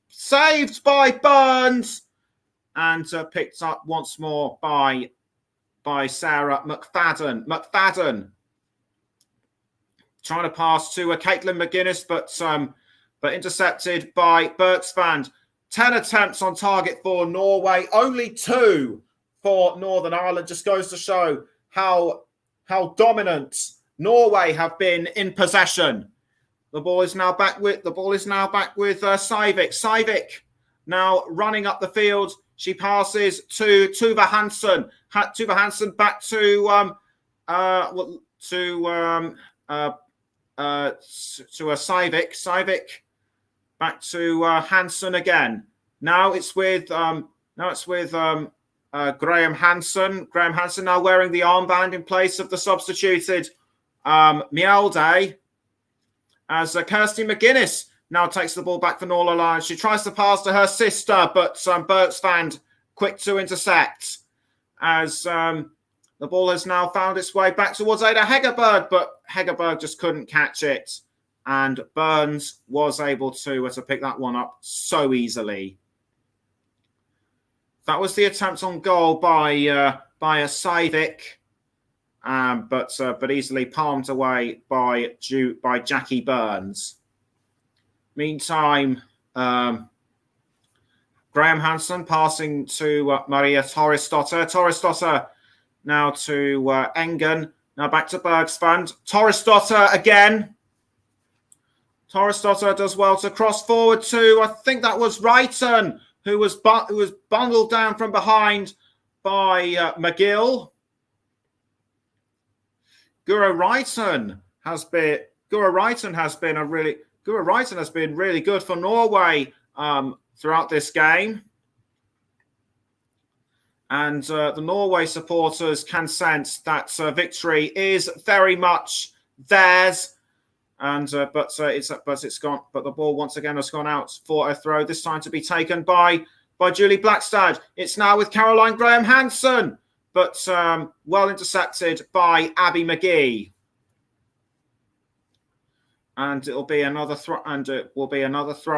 saved by Burns, and picked up once more by Sarah McFadden. McFadden trying to pass to Caitlin McGuinness, but intercepted by Bergsvand. 10 attempts on target for Norway, only 2 for Northern Ireland. Just goes to show how dominant Norway have been in possession. The ball is now back with Sivik. Sivik now running up the field. She passes to Tuva Hansen. Tuva Hansen back to Sivik. Sivik back to Hansen again. Now it's with Graham Hansen. Graham Hansen now wearing the armband in place of the substituted Mjelde, as Kirsty McGuinness now takes the ball back for Northern Ireland. She tries to pass to her sister, but Bergsvand quick to intercept, as the ball has now found its way back towards Ada Hegerberg, but Hegerberg just couldn't catch it, and Burns was able to pick that one up so easily. That was the attempt on goal by a Sivik, but easily palmed away by Jackie Burns. Meantime, Graham Hansen passing to Maria Torresdotter. Torresdotter now to Engen. Now back to Bergsvand. Torresdotter again. Torresdotter does well to cross forward to, I think that was Reitan, who was bundled down from behind by McGill. Guro Reitan has been really good for Norway throughout this game, and the Norway supporters can sense that victory is very much theirs. And but the ball once again has gone out for a throw, this time to be taken by Julie Blackstad. It's now with Caroline Graham Hansen, but well intercepted by Abby McGee. And it will be another throw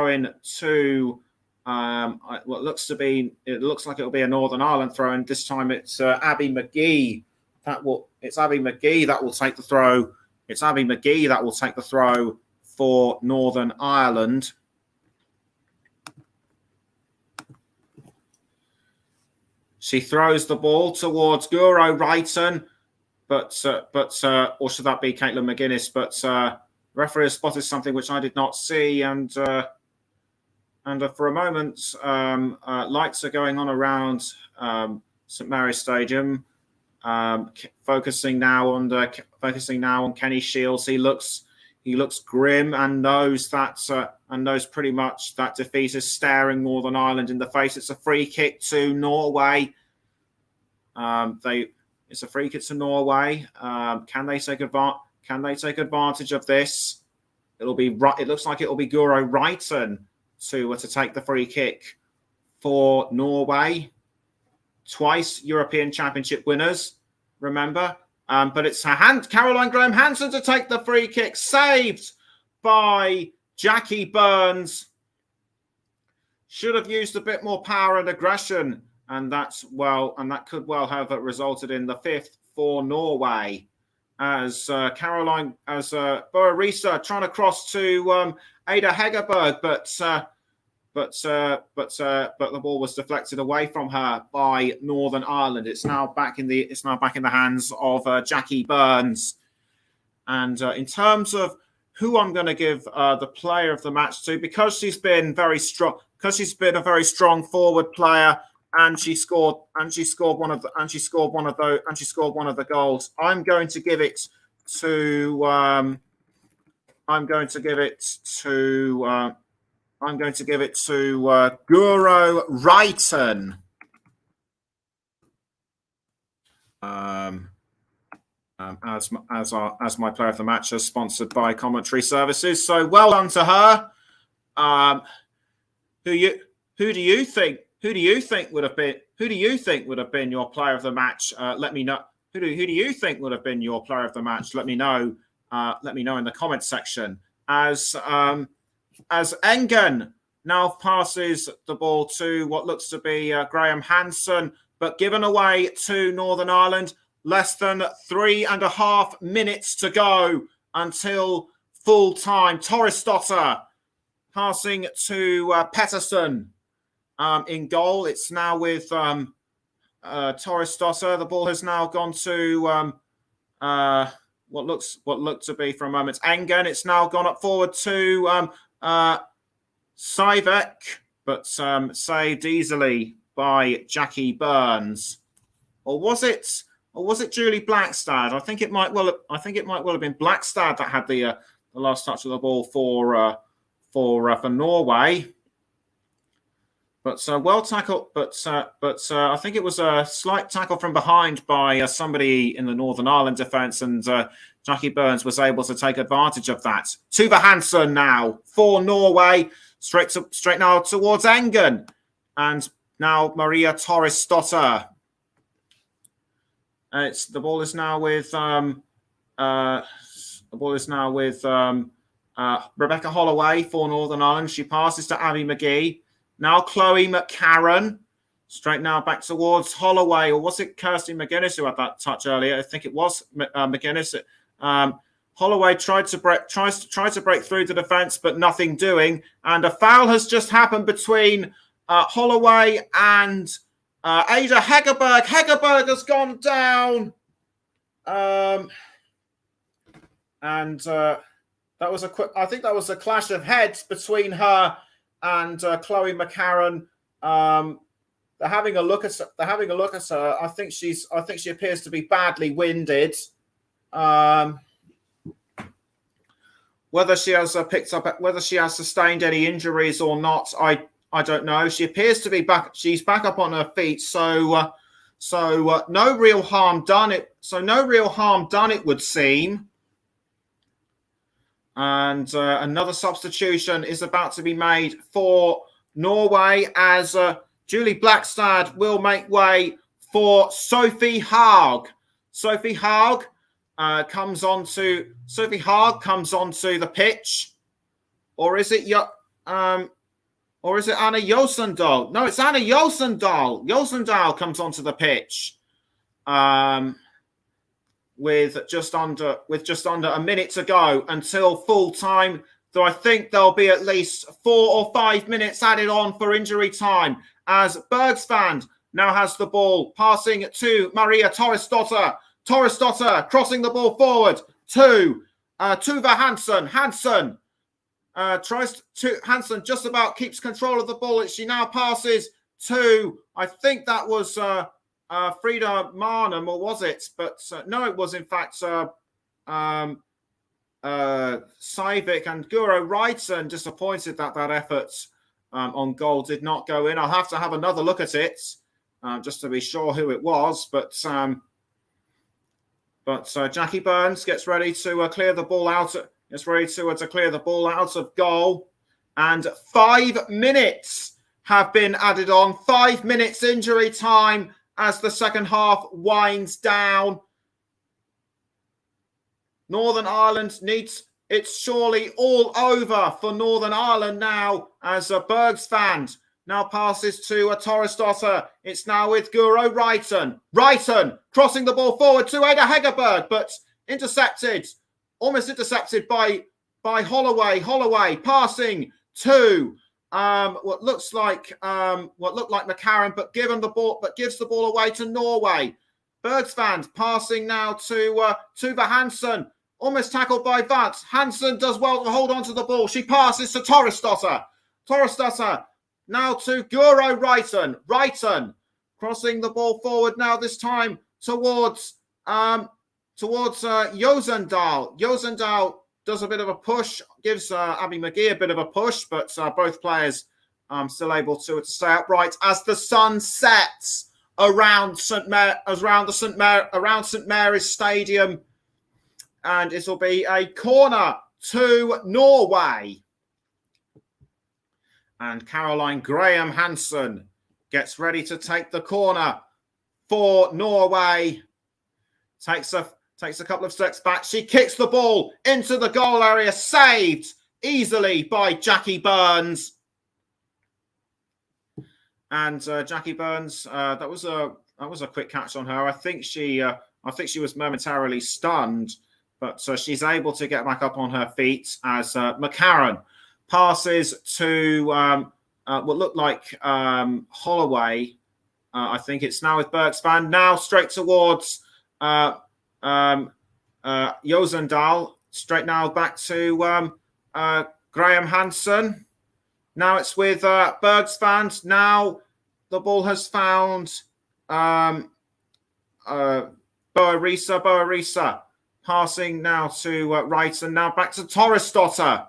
in to what looks like it'll be a Northern Ireland throw in. This time it's Abby McGee. It's Abby McGee that will take the throw. It's Abby McGee that will take the throw for Northern Ireland. She throws the ball towards Guro Reitan, or should that be Caitlin McGuinness? But referee has spotted something which I did not see, and for a moment, lights are going on around St Mary's Stadium. Focusing now on Kenny Shields. He looks grim and knows pretty much that defeat is staring Northern Ireland in the face. It's a free kick to Norway. It's a free kick to Norway. Can they take advantage of this? it'll be right. It looks like it'll be Guro Reiten to take the free kick for Norway. Twice European Championship winners, remember. But it's Caroline Graham Hansen to take the free kick, saved by Jackie Burns. Should have used a bit more power and aggression, and that could well have resulted in the 5th for Norway. As Borarisa trying to cross to Ada Hegerberg, but the ball was deflected away from her by Northern Ireland. It's now back in the hands of Jackie Burns. And in terms of who I'm going to give the player of the match to, because she's been very strong, because she's been a very strong forward player, and she scored one of the goals. I'm going to give it to Guro Reiten. As my player of the match, is sponsored by Commentary Services. So well done to her. Who do you think would have been your player of the match? Let me know. Who do you think would have been your player of the match? Let me know. Let me know in the comments section. As Engen now passes the ball to what looks to be Graham Hansen, but given away to Northern Ireland. Less than 3.5 minutes to go until full time. Torresdotter passing to Pettersson in goal. It's now with Torresdotter. The ball has now gone to what looked to be for a moment Engen. It's now gone up forward to Sivek, but saved easily by Jackie Burns. Or was it Julie Blackstad? I think it might well have been Blackstad that had the last touch of the ball for Norway. But well tackled. But I think it was a slight tackle from behind by somebody in the Northern Ireland defence, and Jackie Burns was able to take advantage of that. Tuva Hansen now for Norway, straight now towards Engen, and now Maria Torresdotter. The ball is now with Rebecca Holloway for Northern Ireland. She passes to Abby McGee. Now Chloe McCarron. Straight now back towards Holloway, or was it Kirsty McGuinness who had that touch earlier? I think it was McGuinness. Holloway tries to break through the defence, but nothing doing. And a foul has just happened between Holloway and Ada Hegerberg. Hegerberg has gone down. That was I think that was a clash of heads between her and Chloe McCarron. They're having a look at her. I think she appears to be badly winded. Whether she has sustained any injuries or not, I don't know. She appears to be back. She's back up on her feet. So no real harm done. It would seem. And another substitution is about to be made for Norway, as Julie Blackstad will make way for Sophie Haag. Sophie Haag comes onto the pitch, or is it Anna Josendal? No, it's Anna Josendal. Josendal comes onto the pitch with just under a minute to go until full time. So I think there'll be at least 4 or 5 minutes added on for injury time, as Bergsvand now has the ball, passing to Maria Torresdotter. Torresdotter crossing the ball forward to Tuva Hansen. Hansen Hansen just about keeps control of the ball. She now passes to, I think that was Frida Marnham, or was it? But no, it was in fact Sivik, and Guro Reiten. Disappointed that effort on goal did not go in. I'll have to have another look at it just to be sure who it was. But Jackie Burns gets ready to clear the ball out Gets ready to clear the ball out of goal. And 5 minutes have been added on. 5 minutes injury time as the second half winds down. Northern Ireland needs... It's surely all over for Northern Ireland now as Bergsvand now passes to Torresdotter. It's now with Guro Wrighton. Wrighton crossing the ball forward to Ada Hegerberg, but almost intercepted by Holloway. Holloway passing to what looked like McCarron, but gives the ball away to Norway. Bergsvand passing now to Tuva Hansen. Almost tackled by Vance. Hansen does well to hold on to the ball. She passes to Torresdotter. Torresdotter now to Guro Wrighton. Wrighton crossing the ball forward now, this time towards Josendal. Josendal does a bit of a push, gives Abby McGee a bit of a push, but both players still able to stay upright as the sun sets around St Mary's Stadium. And it'll be a corner to Norway. And Caroline Graham Hansen gets ready to take the corner for Norway. Takes a couple of steps back. She kicks the ball into the goal area, saved easily by Jackie Burns. And Jackie Burns, that was a quick catch on her. I think she was momentarily stunned. But she's able to get back up on her feet as McCarron passes to what looked like Holloway. I think it's now with Bergsvand. Now straight towards Josendal. Straight now back to Graham Hansen. Now it's with Bergsvand. Now the ball has found Boarisa. Passing now to Wrighton. Now back to Torresdotter.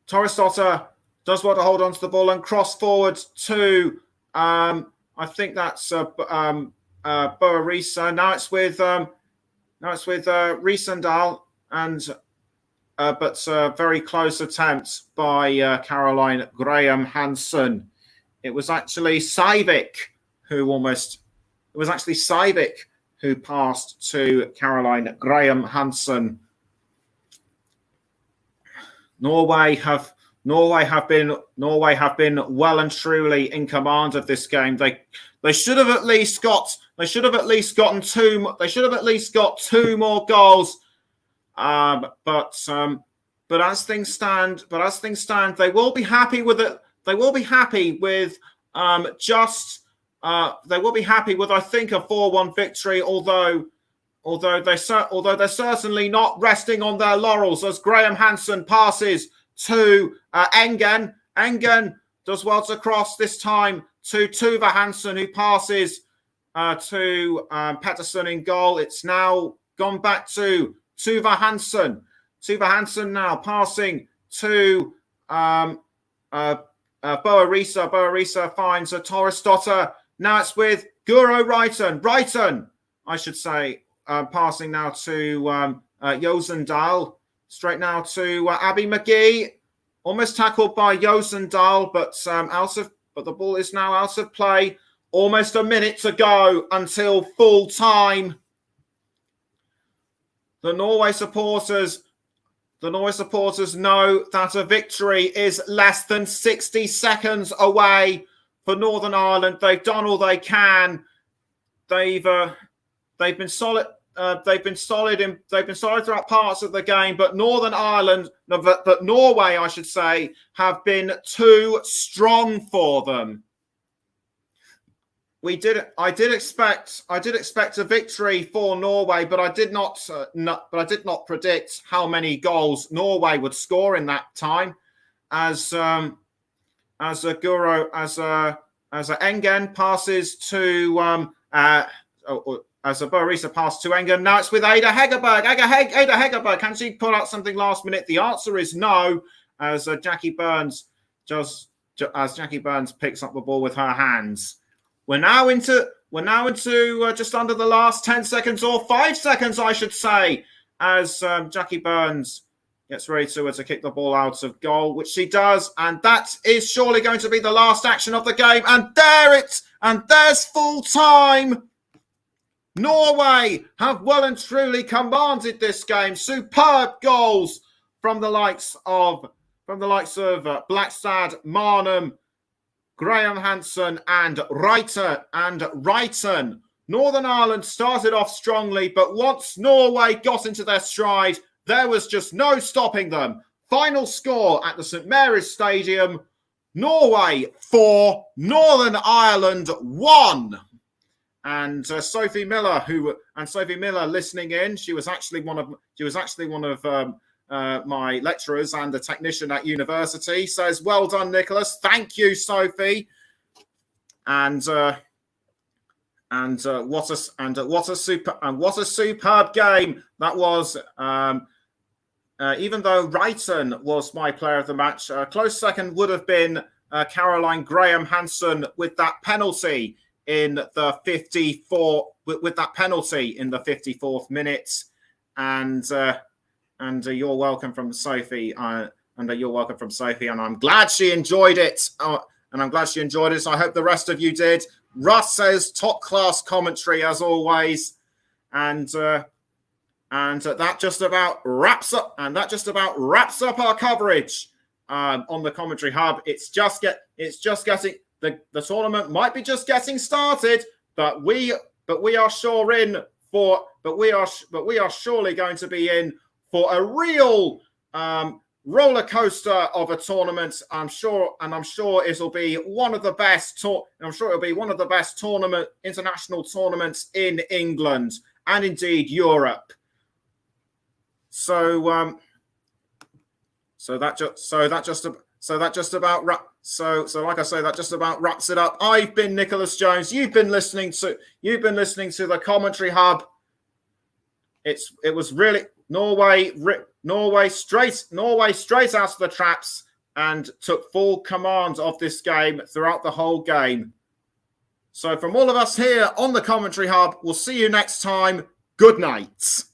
Torresdotter does well to hold on to the ball and cross forward to, I think that's Boarisa. Now it's with Riesendal, and but very close attempt by Caroline Graham Hansen. It was actually Saivik who passed to Caroline Graham Hansen. Norway have been well and truly in command of this game. They should have at least got two more goals. But as things stand, they will be happy with it. They will be happy with They will be happy with, I think, a 4-1 victory, although they're certainly not resting on their laurels as Graham Hansen passes to Engen. Engen does well to cross this time to Tuva Hansen, who passes to Pettersson in goal. It's now gone back to Tuva Hansen. Tuva Hansen now passing to Boarisa. Boarisa finds Torresdotter. Now it's with Guro Wrighton. Wrighton, I should say, passing now to Josendal. Straight now to Abby McGee. Almost tackled by Josendal, but the ball is now out of play. Almost a minute to go until full time. The Norway supporters know that a victory is less than 60 seconds away for Northern Ireland. They've done all they can. They've been solid. They've been solid throughout parts of the game, but Norway, I should say, have been too strong for them. I did expect a victory for Norway, but I did not predict how many goals Norway would score in that time. As Engen passes to as a Boarisa pass to Engen. Now it's with Ada Hegerberg. Ada Hegerberg, can she pull out something last minute? The answer is no, as Jackie Burns picks up the ball with her hands. We're now into just under the last 10 seconds, or 5 seconds, I should say, as Jackie Burns gets ready to kick the ball out of goal, which she does, and that is surely going to be the last action of the game. And there's full time. Norway have well and truly commanded this game. Superb goals from the likes of Blackstad, Marnham, Graham Hansen, and Wrighton. Northern Ireland started off strongly, but once Norway got into their stride, there was just no stopping them. Final score at the St Mary's Stadium: Norway 4, Northern Ireland 1. And Sophie Miller, listening in, she was actually one of my lecturers and a technician at university, says, "Well done, Nicholas. Thank you, Sophie." And what a superb game that was. Even though Wrighton was my player of the match, a close second would have been Caroline Graham Hansen with that penalty in the 54th minute. And you're welcome from Sophie. And I'm glad she enjoyed it. So I hope the rest of you did. Russ says top class commentary as always. And that just about wraps up our coverage on the Commentary Hub. It's just getting the tournament might be just getting started, but we are surely going to be in for a real roller coaster of a tournament. I'm sure it'll be one of the best. International tournaments in England and indeed Europe. So that just about wraps it up. I've been Nicholas Jones. You've been listening to the Commentary Hub. It was really Norway straight out of the traps and took full command of this game throughout the whole game. So from all of us here on the Commentary Hub, we'll see you next time. Good night.